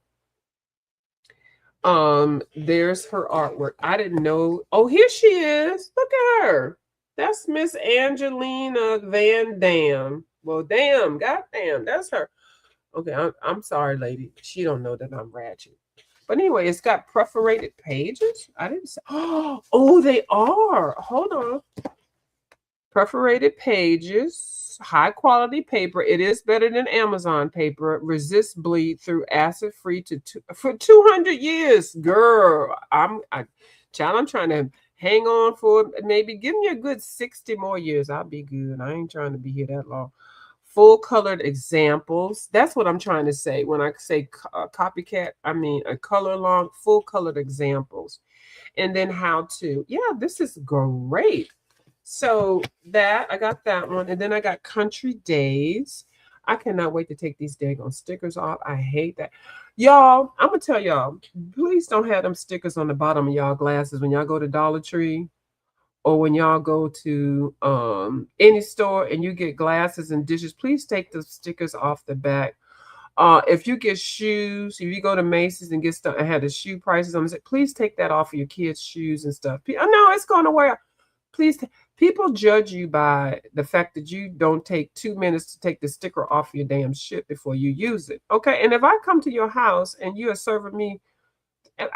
S1: there's her artwork. I didn't know. Oh, here she is. Look at her. That's Miss Angelina Van Dam. Well, goddamn, that's her. Okay, I'm sorry, lady. She don't know that I'm ratchet. But anyway, it's got perforated pages. I didn't say. Oh, they are. Hold on. Perforated pages, high quality paper. It is better than Amazon paper. Resists bleed through, acid free for 200 years. Girl, I'm trying to hang on for maybe give me a good 60 more years. I'll be good. I ain't trying to be here that long. Full colored examples. That's what I'm trying to say. When I say copycat, I mean a color along, full colored examples. And then how to. Yeah, this is great. So that I got that one. And then I got Country Days. I cannot wait to take these daggone stickers off. I hate that. Y'all, I'm going to tell y'all, please don't have them stickers on the bottom of y'all glasses when y'all go to Dollar Tree or when y'all go to any store and you get glasses and dishes. Please take the stickers off the back. If you get shoes, if you go to Macy's and get stuff and have the shoe prices on it, please take that off of your kids' shoes and stuff. I know it's going to wear. Please, people judge you by the fact that you don't take 2 minutes to take the sticker off your damn shit before you use it. Okay. And if I come to your house and you are serving me,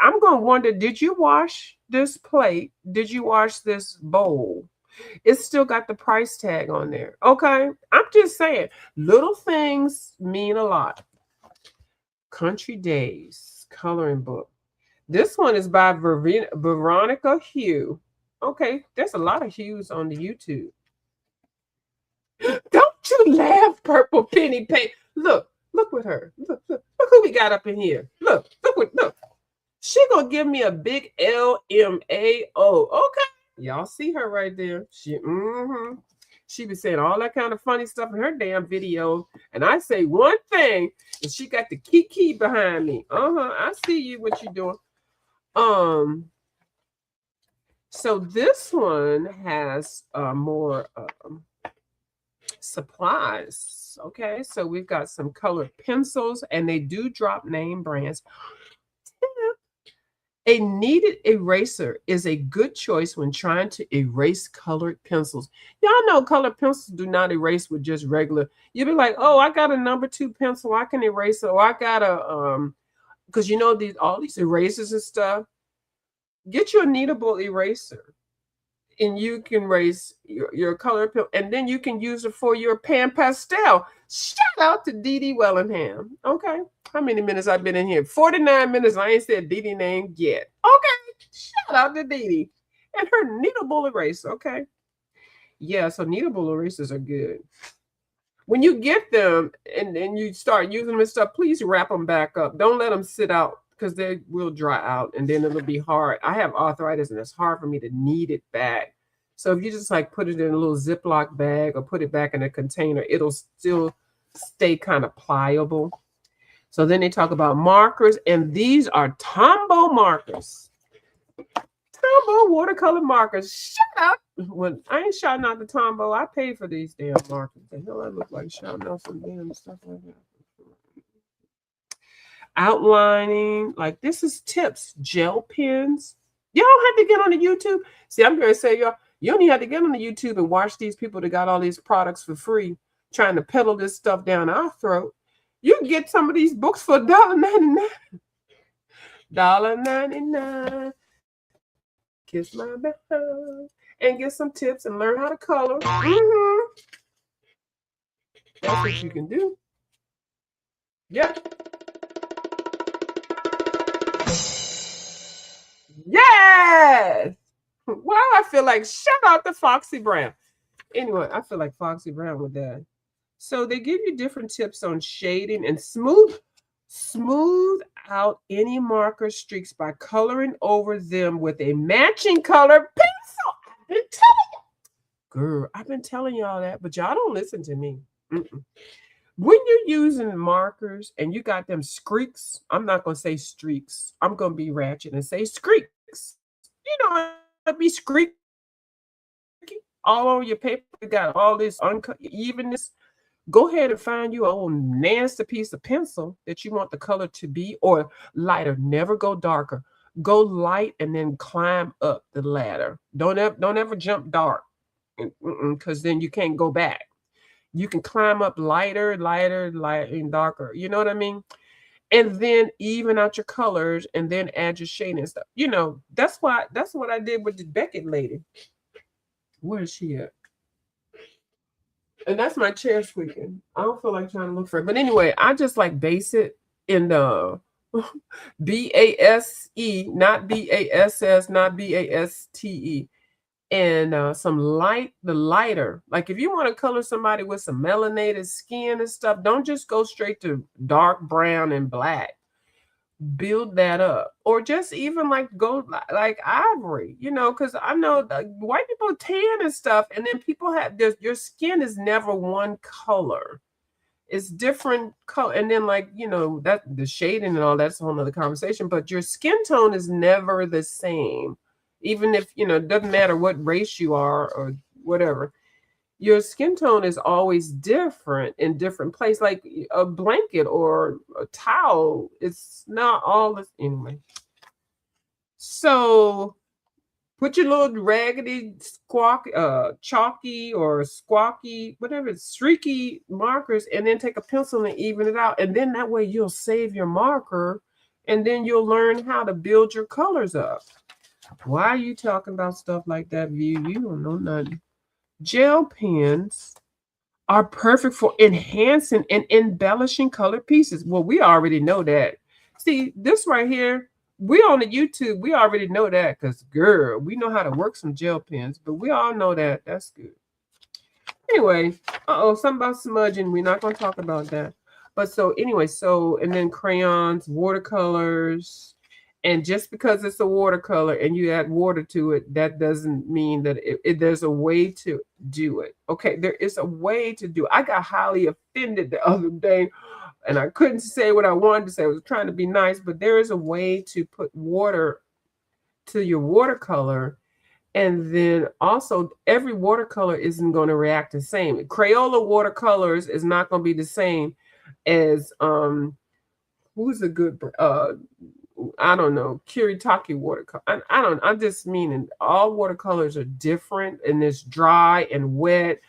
S1: I'm going to wonder, did you wash this plate? Did you wash this bowl? It's still got the price tag on there. Okay. I'm just saying, little things mean a lot. Country Days coloring book. This one is by Veronica Hugh. Okay, there's a lot of Hughes on the YouTube. Don't you laugh, Purple Penny Pay. Look with her. Look who we got up in here. Look. She gonna give me a big LMAO. Okay, y'all see her right there. She be saying all that kind of funny stuff in her damn video, and I say one thing, and she got the key behind me. I see you. What you doing? So this one has more supplies. Okay, so we've got some colored pencils, and they do drop name brands. A kneaded eraser is a good choice when trying to erase colored pencils. Y'all know colored pencils do not erase with just regular. You'll be like, oh, I got a number 2 pencil, I can erase it. Or I got a because you know all these erasers and stuff. Get your kneadable eraser and you can erase your color pencil, and then you can use it for your pan pastel. Shout out to Dee Dee Wellingham. Okay. How many minutes I've been in here? 49 minutes. I ain't said Dee Dee name yet. Okay. Shout out to Dee Dee and her kneadable eraser. Okay. Yeah, so kneadable erasers are good. When you get them and you start using them and stuff, please wrap them back up. Don't let them sit out because they will dry out and then it'll be hard. I have arthritis and it's hard for me to knead it back. So if you just like put it in a little Ziploc bag or put it back in a container, it'll still stay kind of pliable. So then they talk about markers, and these are Tombow markers. Tombow watercolor markers. Shut up. When I ain't shouting out the Tombow, I paid for these damn markers. The hell I look like shouting out some damn stuff like that. Outlining, like this is tips, gel pens. You don't have to get on the YouTube. See, I'm going to say, y'all, you don't even have to get on the YouTube and watch these people that got all these products for free trying to peddle this stuff down our throat. You can get some of these books for $1.99. $1.99. Kiss my bell and get some tips and learn how to color. That's what you can do. Yep. Yes. Wow, I feel like shout out to Foxy Brown. Anyway, I feel like Foxy Brown with that. So they give you different tips on shading and smooth out any marker streaks by coloring over them with a matching color pencil. I've been telling you. Girl, I've been telling y'all that, but y'all don't listen to me. When you're using markers and you got them streaks, I'm not going to say streaks. I'm going to be ratchet and say streaks. You know, it'd be streaky all over your paper. You got all this unevenness. Go ahead and find you a old nasty piece of pencil that you want the color to be, or lighter. Never go darker. Go light and then climb up the ladder. Don't ever jump dark, because then you can't go back. You can climb up lighter, and darker. You know what I mean? And then even out your colors and then add your shading and stuff. You know, that's what I did with the Beckett lady. Where is she at? And that's my chair squeaking. I don't feel like trying to look for it. But anyway, I just like base it in the BASE, not BASS, not BASTE. And the lighter. Like if you want to color somebody with some melanated skin and stuff, don't just go straight to dark brown and black. Build that up, or just even like go like ivory, you know, because I know white people tan and stuff, and then people have this. Your skin is never one color; it's different color, and then like you know that the shading and all that's a whole nother conversation. But your skin tone is never the same, even if you know it doesn't matter what race you are or whatever. Your skin tone is always different in different places, like a blanket or a towel. It's not all this anyway. So put your little raggedy chalky or squawky, whatever, streaky markers, and then take a pencil and even it out. And then that way you'll save your marker, and then you'll learn how to build your colors up. Why are you talking about stuff like that, View? You don't know nothing. Gel pens are perfect for enhancing and embellishing colored pieces. Well, we already know that. See, this right here, we on the YouTube, we already know that because, girl, we know how to work some gel pens, but we all know that. That's good. Anyway, something about smudging. We're not going to talk about that. But so anyway, and then crayons, watercolors. And just because it's a watercolor and you add water to it, that doesn't mean that there's a way to do it. Okay, there is a way to do it. I got highly offended the other day, and I couldn't say what I wanted to say. I was trying to be nice, but there is a way to put water to your watercolor. And then also, every watercolor isn't going to react the same. Crayola watercolors is not going to be the same as, who's a good... I don't know, Kiritake watercolor. I'm just meaning all watercolors are different, and it's dry and wet.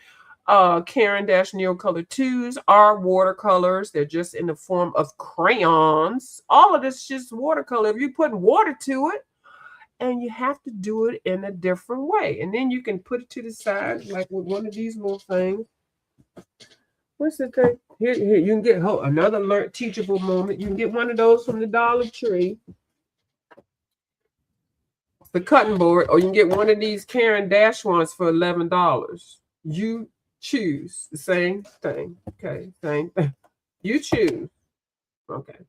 S1: Caran Neocolor 2s are watercolors. They're just in the form of crayons. All of this is just watercolor. If you put water to it, and you have to do it in a different way. And then you can put it to the side, like with one of these little things. What's the thing? Here, you can get another teachable moment. You can get one of those from the Dollar Tree, the cutting board, or you can get one of these Caran ones for $11. You choose. The same thing. Okay, same thing. You choose. Okay.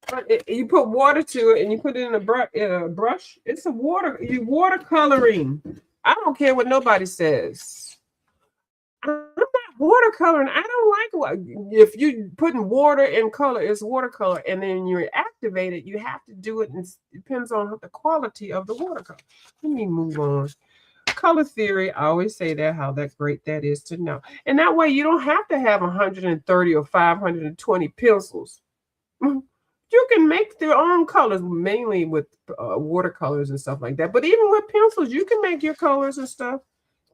S1: But you put water to it, and you put it in a brush. It's a watercoloring. I don't care what nobody says. I'm not watercoloring. I don't like if you putting water in color, it's watercolor, and then you're activated. You have to do it, and it depends on the quality of the watercolor. Let me move on. Color theory, I always say that how that great that is to know, and that way you don't have to have 130 or 520 pencils. You can make their own colors, mainly with watercolors and stuff like that. But even with pencils, you can make your colors and stuff.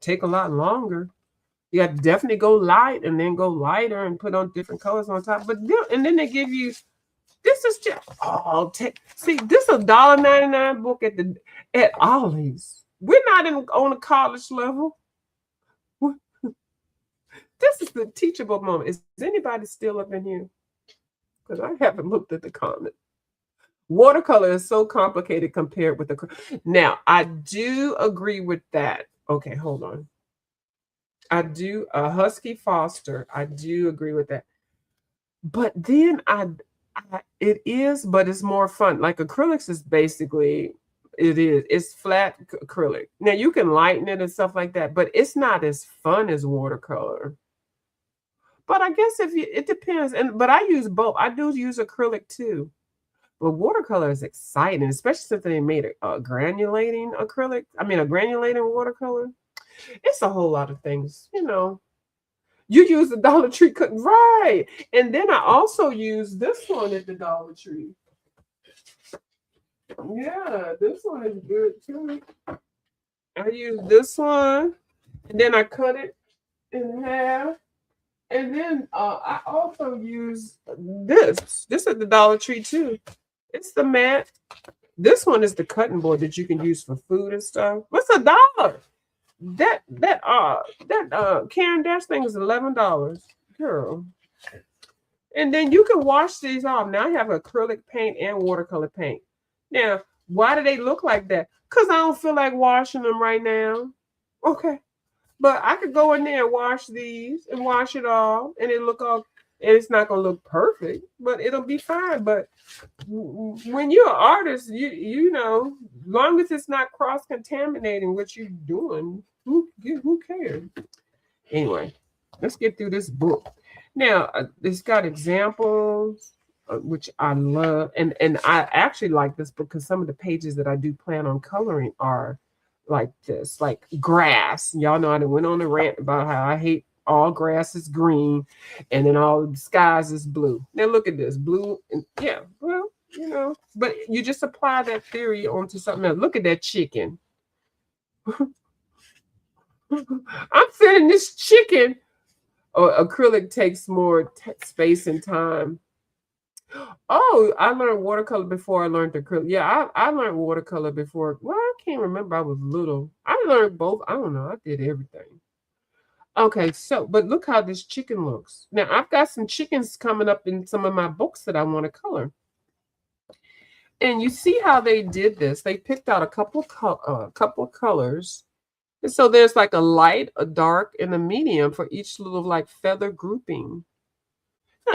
S1: Take a lot longer. You have to definitely go light and then go lighter and put on different colors on top. But and then they give you, this is just see, this is $1.99 book at Ollies. We're not on a college level. This is the teachable moment. Is anybody still up in here? Because I haven't looked at the comment. Watercolor is so complicated compared with the. Now, I do agree with that. Okay, hold on. I do, Husky Foster. I do agree with that. But then it is, but it's more fun. Like acrylics is basically, it's flat acrylic. Now you can lighten it and stuff like that, but it's not as fun as watercolor. But I guess it depends. But I use both. I do use acrylic too. But watercolor is exciting, especially since they made a granulating acrylic. I mean, a granulating watercolor. It's a whole lot of things, you know. You use the Dollar Tree, right? And then I also use this one at the Dollar Tree. Yeah, this one is good too. I use this one, and then I cut it in half. And then I also use this. This is the Dollar Tree too. It's the matte. This one is the cutting board that you can use for food and stuff. What's $1? That Karen Dash thing is $11, girl. And then you can wash these off. Now I have acrylic paint and watercolor paint. Now, why do they look like that? Because I don't feel like washing them right now. Okay. But I could go in there and wash these and wash it all, and it look all, and it's not gonna look perfect, but it'll be fine. But when you're an artist, you know, long as it's not cross-contaminating what you're doing, who cares? Anyway, let's get through this book. Now, it's got examples, which I love, and I actually like this book because some of the pages that I do plan on coloring are like this, like grass. Y'all know I went on a rant about how I hate all grass is green and then all the skies is blue. Now look at this, blue, and yeah, well, you know, but you just apply that theory onto something else. Look at that chicken. I'm saying this chicken, acrylic takes more space and time. Oh, I learned watercolor before I learned acrylic. Yeah, I learned watercolor before. Well, I can't remember. I was little. I learned both. I don't know. I did everything. Okay, so, but look how this chicken looks. Now, I've got some chickens coming up in some of my books that I want to color. And you see how they did this. They picked out a couple of colors. And so there's like a light, a dark, and a medium for each little like feather grouping.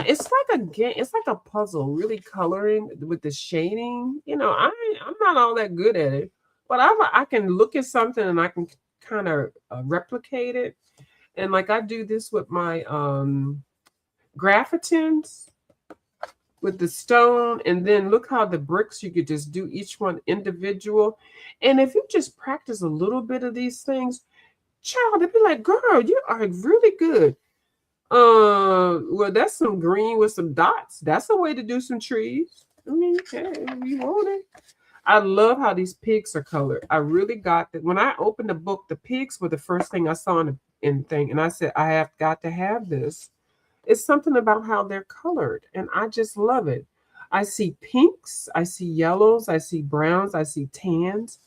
S1: It's like a game. It's like a puzzle, really coloring with the shading. You know, I'm not all that good at it, but I can look at something and I can kind of replicate it. And like I do this with my graphitins with the stone, and then look how the bricks, you could just do each one individual. And if you just practice a little bit of these things, child, they'd be like, girl, you are really good. Well, that's some green with some dots. That's a way to do some trees. I mean, hey, you want it. I love how these pigs are colored. I really got that. When I opened the book, the pigs were the first thing I saw in the thing. And I said, I have got to have this. It's something about how they're colored. And I just love it. I see pinks. I see yellows. I see browns. I see tans.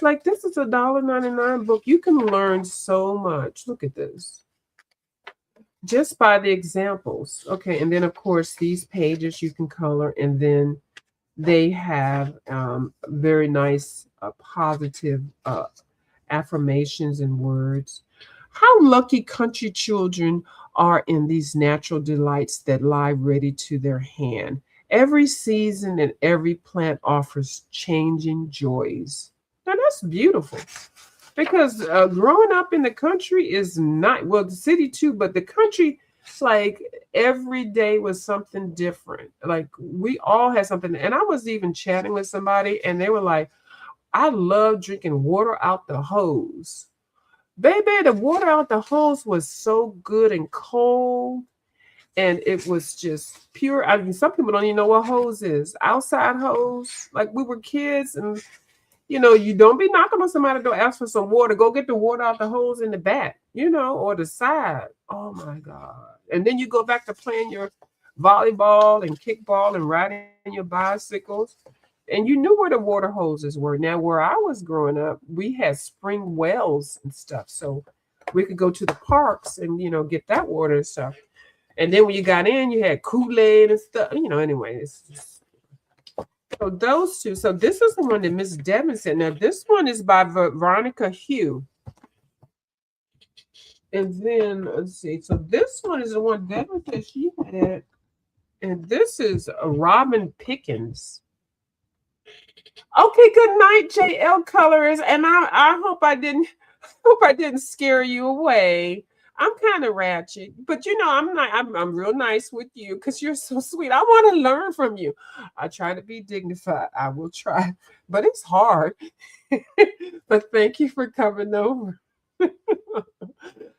S1: Like, this is a $1.99 book. You can learn so much. Look at this. Just by the examples. Okay, and then of course these pages you can color, and then they have very nice positive affirmations and words. How lucky country children are in these natural delights that lie ready to their hand. Every season and every plant offers changing joys. Now that's beautiful. because growing up in the country is not, well, the city too, but the country, like every day was something different. Like we all had something. And I was even chatting with somebody and they were like, I love drinking water out the hose. Baby, the water out the hose was so good and cold. And it was just pure. I mean, some people don't even know what hose is. Outside hose, like we were kids, and you don't be knocking on somebody's door, ask for some water. Go get the water out the hose in the back, or the side. Oh my God. And then you go back to playing your volleyball and kickball and riding your bicycles. And you knew where the water hoses were. Now, where I was growing up, we had spring wells and stuff. So we could go to the parks and, get that water and stuff. And then when you got in, you had Kool-Aid and stuff. Anyway, it's just... So those two. So this is the one that Miss Devin said. Now, this one is by Veronica Hugh. And then, let's see. So this one is the one Devin said she had. And this is Robin Pickens. Okay, good night, JL Colors. And I hope I didn't scare you away. I'm kind of ratchet, but I'm real nice with you because you're so sweet. I want to learn from you. I try to be dignified. I will try, but it's hard. But thank you for coming over.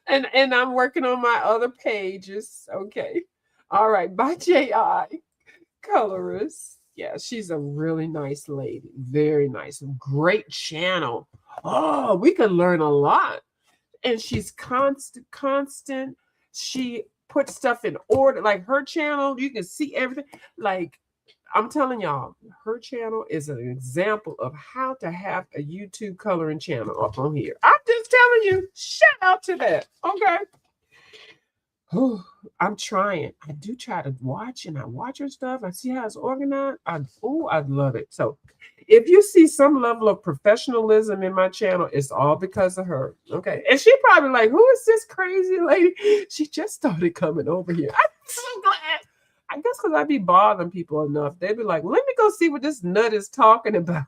S1: and I'm working on my other pages. Okay. All right. Bye, J.I. Colorist. Yeah, she's a really nice lady. Very nice. Great channel. Oh, we can learn a lot. And she's constant. She puts stuff in order. Like her channel, you can see everything. Like I'm telling y'all, her channel is an example of how to have a YouTube coloring channel up on here. I'm just telling you, shout out to that. Okay. Oh, I'm trying. I do try to watch, and I watch her stuff. I see how it's organized. I love it. So if you see some level of professionalism in my channel, it's all because of her. Okay. And she probably like, who is this crazy lady? She just started coming over here. I'm so glad. I guess because I be bothering people enough. They'd be like, let me go see what this nut is talking about.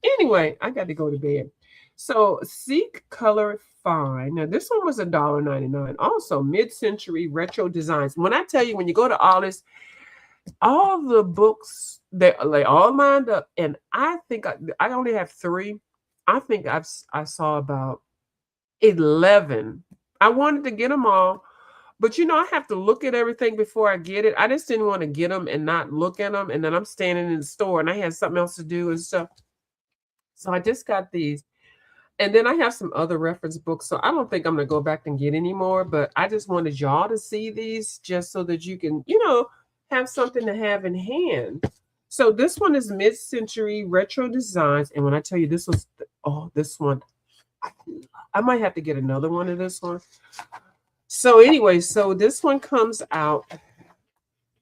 S1: Anyway, I got to go to bed. So Seek Color Fine. Now this one was $1.99. Also mid-century retro designs. When I tell you, when you go to Ollies, all the books they all lined up, and I think I only have 3. I think I saw about 11. I wanted to get them all, but I have to look at everything before I get it. I just didn't want to get them and not look at them, and then I'm standing in the store and I had something else to do and stuff. So I just got these. And then I have some other reference books. So I don't think I'm going to go back and get any more, but I just wanted y'all to see these just so that you can, have something to have in hand. So this one is mid-century retro designs. And when I tell you this was, this one, I might have to get another one of this one. So anyway, so this one comes out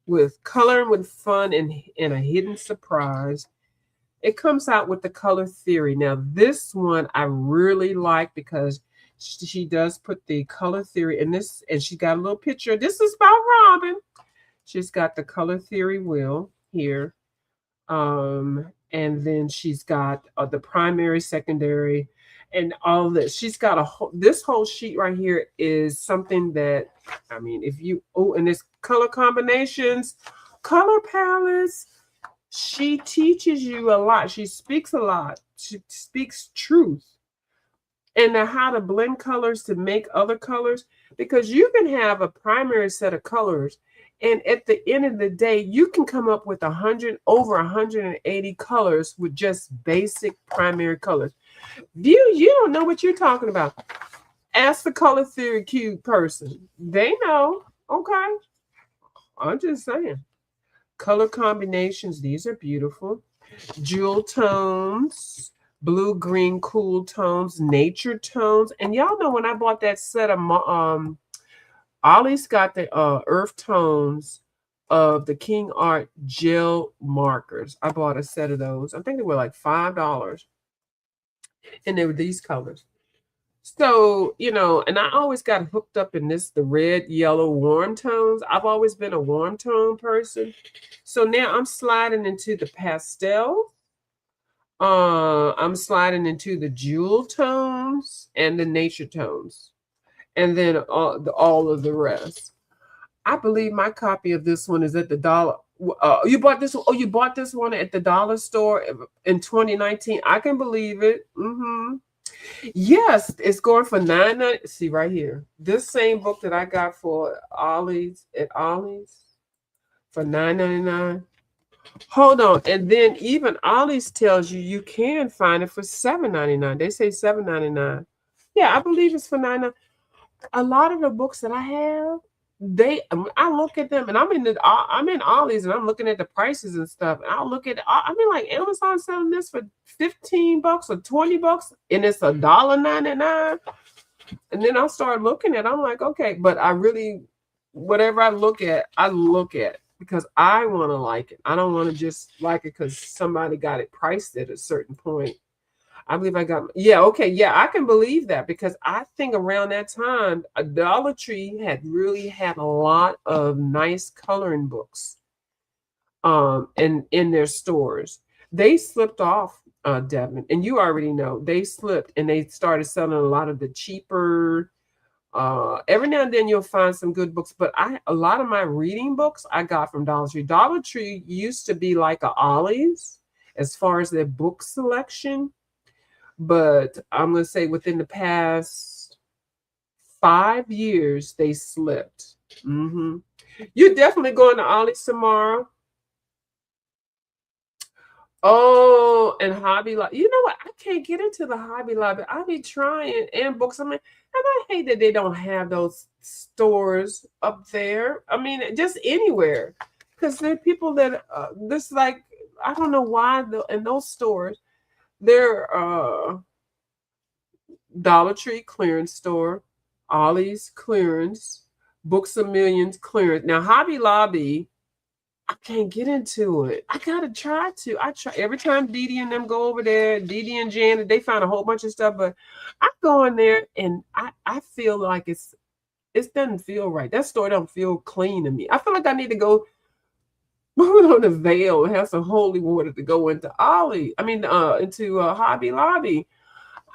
S1: with Coloring with Fun and a Hidden Surprise. It comes out with the color theory. Now, this one I really like because she does put the color theory in this, and she got a little picture. This is about Robin. She's got the color theory wheel here. And then she's got the primary, secondary, and all this. She's got this whole sheet right here is something that, if you, and there's color combinations, color palettes. She teaches you a lot. She speaks a lot. She speaks truth. And how to blend colors to make other colors. Because you can have a primary set of colors, and at the end of the day, you can come up with over 180 colors with just basic primary colors. You don't know what you're talking about. Ask the color theory cube person. They know. Okay. I'm just saying. Color combinations, these are beautiful. Jewel tones, blue, green, cool tones, nature tones. And y'all know when I bought that set of Ollie's got the earth tones of the King Art gel markers. I bought a set of those. I think they were like $5. And they were these colors. So, and I always got hooked up in the red, yellow, warm tones. I've always been a warm tone person. So now I'm sliding into the pastel. I'm sliding into the jewel tones and the nature tones, and then all of the rest. I believe my copy of this one is at the dollar. You bought this? Oh, you bought this one at the dollar store in 2019. I can believe it. Yes, it's going for $9.90. See right here, this same book that I got for Ollies at Ollies for $9.99. Hold on, and then even Ollie's tells you you can find it for $7.99. They say $7.99. Yeah, I believe it's for $9.99. A lot of the books that I have, I look at them, and I'm in Ollie's, and I'm looking at the prices and stuff. And I'll look at I mean, like Amazon selling this for $15 or $20, and it's $1.99. And then I'll start looking at it, I'm like, okay, but I really, whatever I look at because I want to like it. I don't want to just like it because somebody got it priced at a certain point. I believe I got, yeah, okay, yeah, I can believe that because I think around that time, a Dollar Tree had really had a lot of nice coloring books in their stores. They slipped off, Devin, and you already know they slipped and they started selling a lot of the cheaper. Every now and then you'll find some good books, but a lot of my reading books I got from Dollar Tree. Dollar Tree used to be like a Ollie's as far as their book selection, but I'm gonna say within the past 5 years they slipped. You're definitely going to Ollie's tomorrow. Oh, and Hobby Lobby. You know what? I can't get into the Hobby Lobby. I be trying and books. I mean, and I hate that they don't have those stores up there. I mean, just anywhere, because there are people that this like I don't know why in those stores they're Dollar Tree clearance store, Ollie's clearance, Books a Millions clearance. Now Hobby Lobby, I can't get into it. I gotta try to. I try every time Dee Dee and them go over there. Dee Dee and Janet, they find a whole bunch of stuff, but I go in there and I feel like it doesn't feel right. That store don't feel clean to me. I feel like I need to go put on the veil and have some holy water to go into into Hobby Lobby.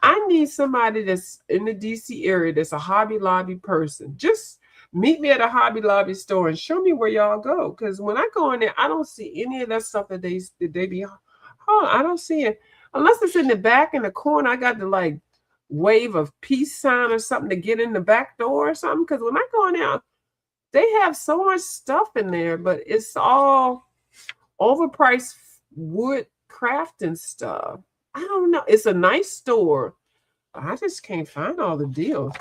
S1: I need somebody that's in the DC area that's a Hobby Lobby person. Just meet me at a Hobby Lobby store and show me where y'all go. Because when I go in there, I don't see any of that stuff that they be. Oh, I don't see it unless it's in the back in the corner. I got to like wave a peace sign or something to get in the back door or something. Because when I go in there, they have so much stuff in there, but it's all overpriced wood crafting stuff. I don't know. It's a nice store. I just can't find all the deals.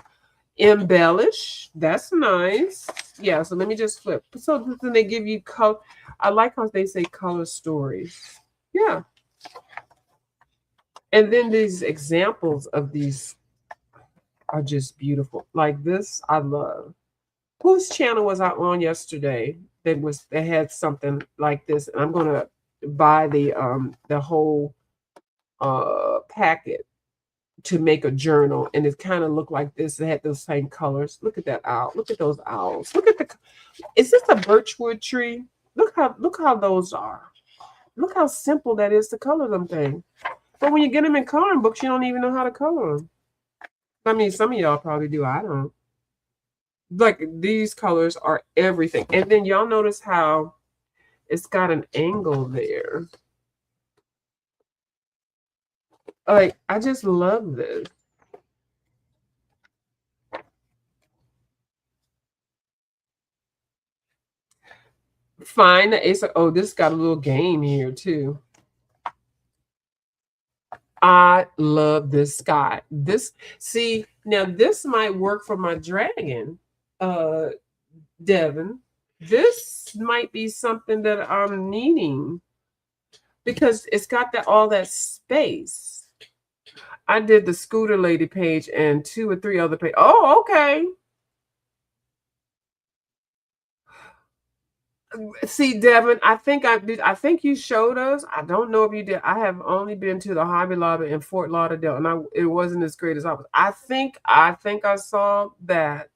S1: Embellish, that's nice. Yeah, so let me just flip. So then they give you color. I like how they say color stories. Yeah. And then these examples of these are just beautiful. Like this, I love. Whose channel was I on yesterday that had something like this? And I'm gonna buy the whole packet to make a journal, and it kind of looked like this. It had those same colors. Look at that owl. Look at those owls. Look at is this a birchwood tree? Look how those are. Look how simple that is to color them things. But when you get them in coloring books, you don't even know how to color them. I mean, some of y'all probably do. I don't. Like these colors are everything. And then y'all notice how it's got an angle there. Like, I just love this. Find the ace. Oh, this got a little game here too. I love this sky. See, now this might work for my dragon, Devin. This might be something that I'm needing because it's got all that space. I did the Scooter Lady page and 2 or 3 other pages. Oh, okay. See, Devin, I think I did. I think you showed us. I don't know if you did. I have only been to the Hobby Lobby in Fort Lauderdale, and it wasn't as great as I was. I think I saw that,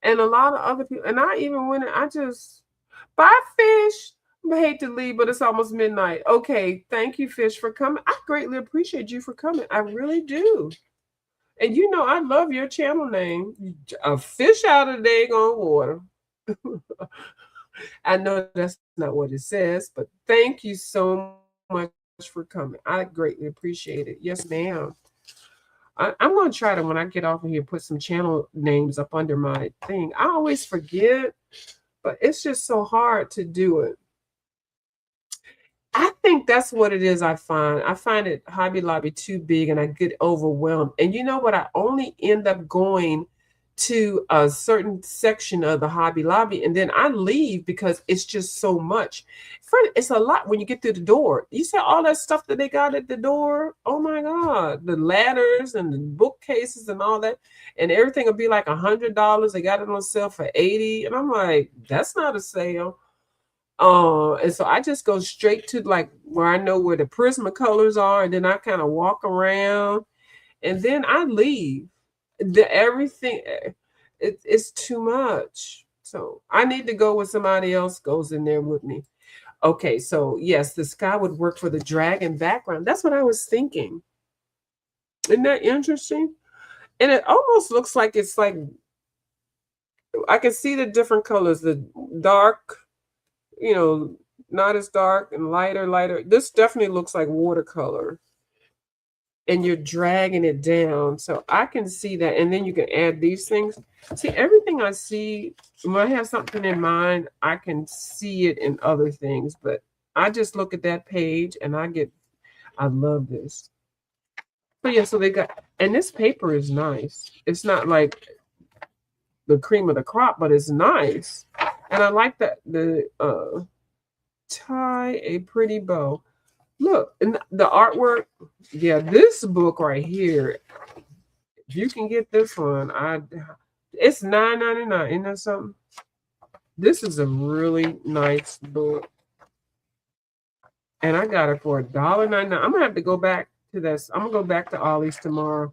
S1: and a lot of other people. And I even went. I just buy fish. I hate to leave, but it's almost midnight. Okay, thank you, Fish, for coming. I greatly appreciate you for coming. I really do. And you know, I love your channel name. A fish out of the daggone water. I know that's not what it says, but thank you so much for coming. I greatly appreciate it. Yes, ma'am. I'm going to try to, when I get off of here, put some channel names up under my thing. I always forget, but it's just so hard to do it. I think that's what it is. I find it Hobby Lobby too big and I get overwhelmed. And you know what? I only end up going to a certain section of the Hobby Lobby and then I leave because it's just so much. It's a lot when you get through the door. You see all that stuff that they got at the door? Oh my God. The ladders and the bookcases and all that. And everything will be like $100. They got it on sale for $80. And I'm like, that's not a sale. And so I just go straight to like where I know where the Prismacolors are, and then I kind of walk around, and then I leave. Everything, it's too much. So I need to go with somebody else goes in there with me. Okay, so yes, the sky would work for the dragon background. That's what I was thinking. Isn't that interesting? And it almost looks like it's like I can see the different colors, the dark, you know, not as dark and lighter. This definitely looks like watercolor. And you're dragging it down. So I can see that. And then you can add these things. See, everything I see, when I have something in mind, I can see it in other things. But I just look at that page and I love this. But yeah, so they got, and this paper is nice. It's not like the cream of the crop, but it's nice. And I like that the tie a pretty bow. Look, and the artwork. Yeah, this book right here. If you can get this one, it's $9.99. Isn't that something? This is a really nice book, and I got it for $1.99. I'm gonna have to go back to this. I'm gonna go back to Ollies tomorrow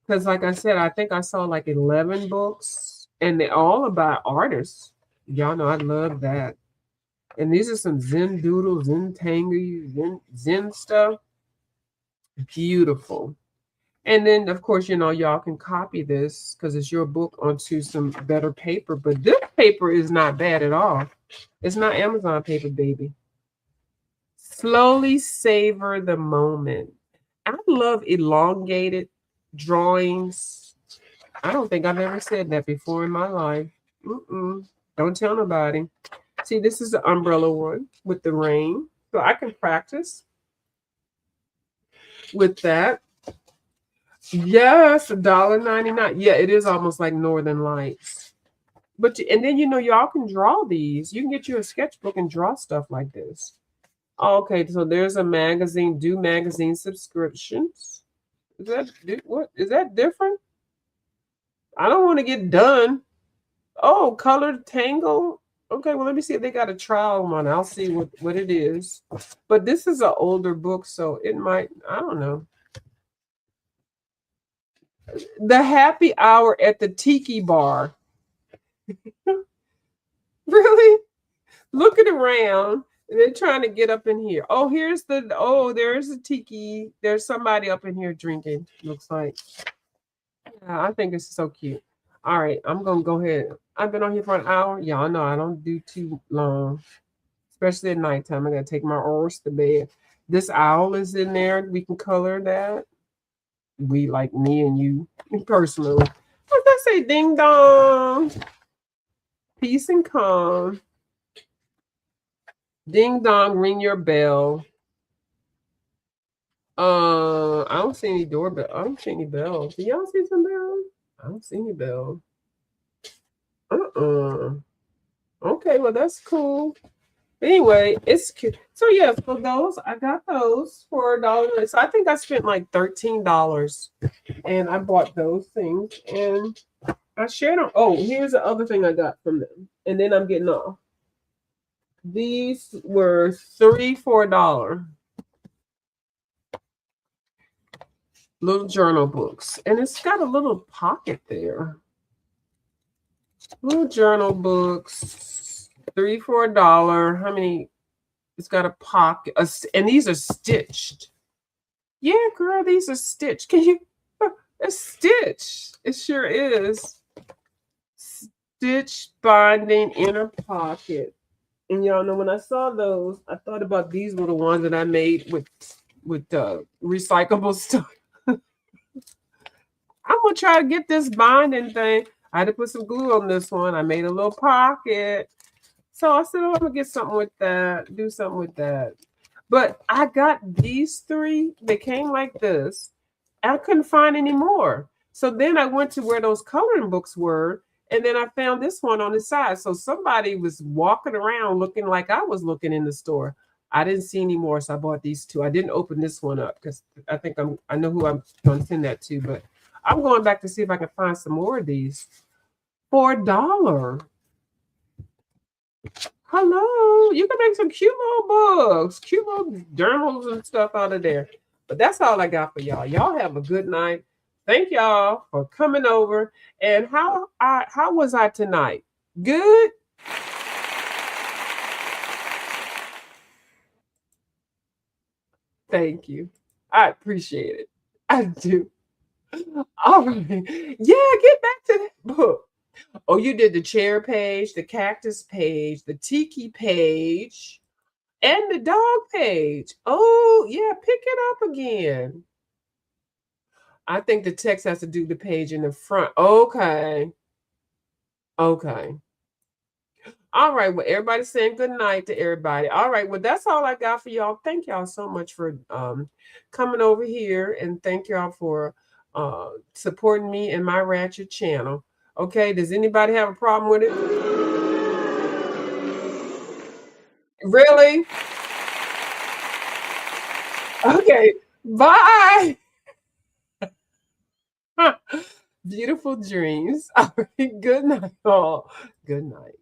S1: because, like I said, I think I saw like 11 books, and they're all about artists. Y'all know I love that. And these are some Zen doodles, Zen tangy, Zen stuff. Beautiful. And then, of course, you know, y'all can copy this because it's your book onto some better paper. But this paper is not bad at all. It's not Amazon paper, baby. Slowly savor the moment. I love elongated drawings. I don't think I've ever said that before in my life. Don't tell nobody. See, this is the umbrella one with the rain. So I can practice with that. Yes, $1.99. Yeah, it is almost like Northern Lights. But and then, you know, y'all can draw these. You can get you a sketchbook and draw stuff like this. Okay, so there's a magazine, do magazine subscriptions. What is that different? I don't want to get done. Oh, colored tangle. Okay, well, let me see if they got a trial one. I'll see what it is. But this is an older book, so it might, I don't know. The happy hour at the tiki bar. Really? Looking around, and they're trying to get up in here. Oh, there's a tiki. There's somebody up in here drinking, looks like. Yeah, I think it's so cute. All right, I'm going to go ahead. I've been on here for an hour. Y'all know I don't do too long, especially at nighttime. I got to take my horse to bed. This owl is in there. We can color that. We, like me and you personally. What does that say? Ding dong. Peace and calm. Ding dong, ring your bell. I don't see any doorbell. I don't see any bells. Do y'all see some bells? I don't see any bells. Okay, well, that's cool. Anyway, it's cute. So yeah, for those, I got those for $1. So I think I spent like $13, and I bought those things, and I shared them. Oh, here's the other thing I got from them, and then I'm getting off. These were 3 for $1. Little journal books, and it's got a little pocket there. Little journal books. 3 for $1. How many? It's got a pocket, and these are stitched. Yeah, girl, these are stitched. Can you? It's stitched. It sure is. Stitch binding inner pocket. And y'all know when I saw those, I thought about these were the ones that I made with recyclable stuff. I'm gonna try to get this binding thing. I had to put some glue on this one. I made a little pocket. So I said, oh, I'm gonna get something with that, do something with that. But I got these 3. They came like this. I couldn't find any more. So then I went to where those coloring books were, and then I found this one on the side. So somebody was walking around looking like I was looking in the store. I didn't see any more, so I bought these 2. I didn't open this one up because I know who I'm going to send that to, but I'm going back to see if I can find some more of these for $1. Hello, you can make some cute little books, cute little journals and stuff out of there. But that's all I got for y'all. Y'all have a good night. Thank y'all for coming over. And how was I tonight? Good? Thank you. I appreciate it. I do. All right. Yeah, get back to that book. Oh, you did the chair page, the cactus page, the tiki page, and the dog page. Oh, yeah, pick it up again. I think the text has to do the page in the front. Okay. Okay. All right. Well, everybody's saying good night to everybody. All right. Well, that's all I got for y'all. Thank y'all so much for coming over here, and thank y'all for supporting me and my Ratchet channel. Okay. Does anybody have a problem with it? Really? Okay. Bye. Beautiful dreams. All right. Good night, all. Good night.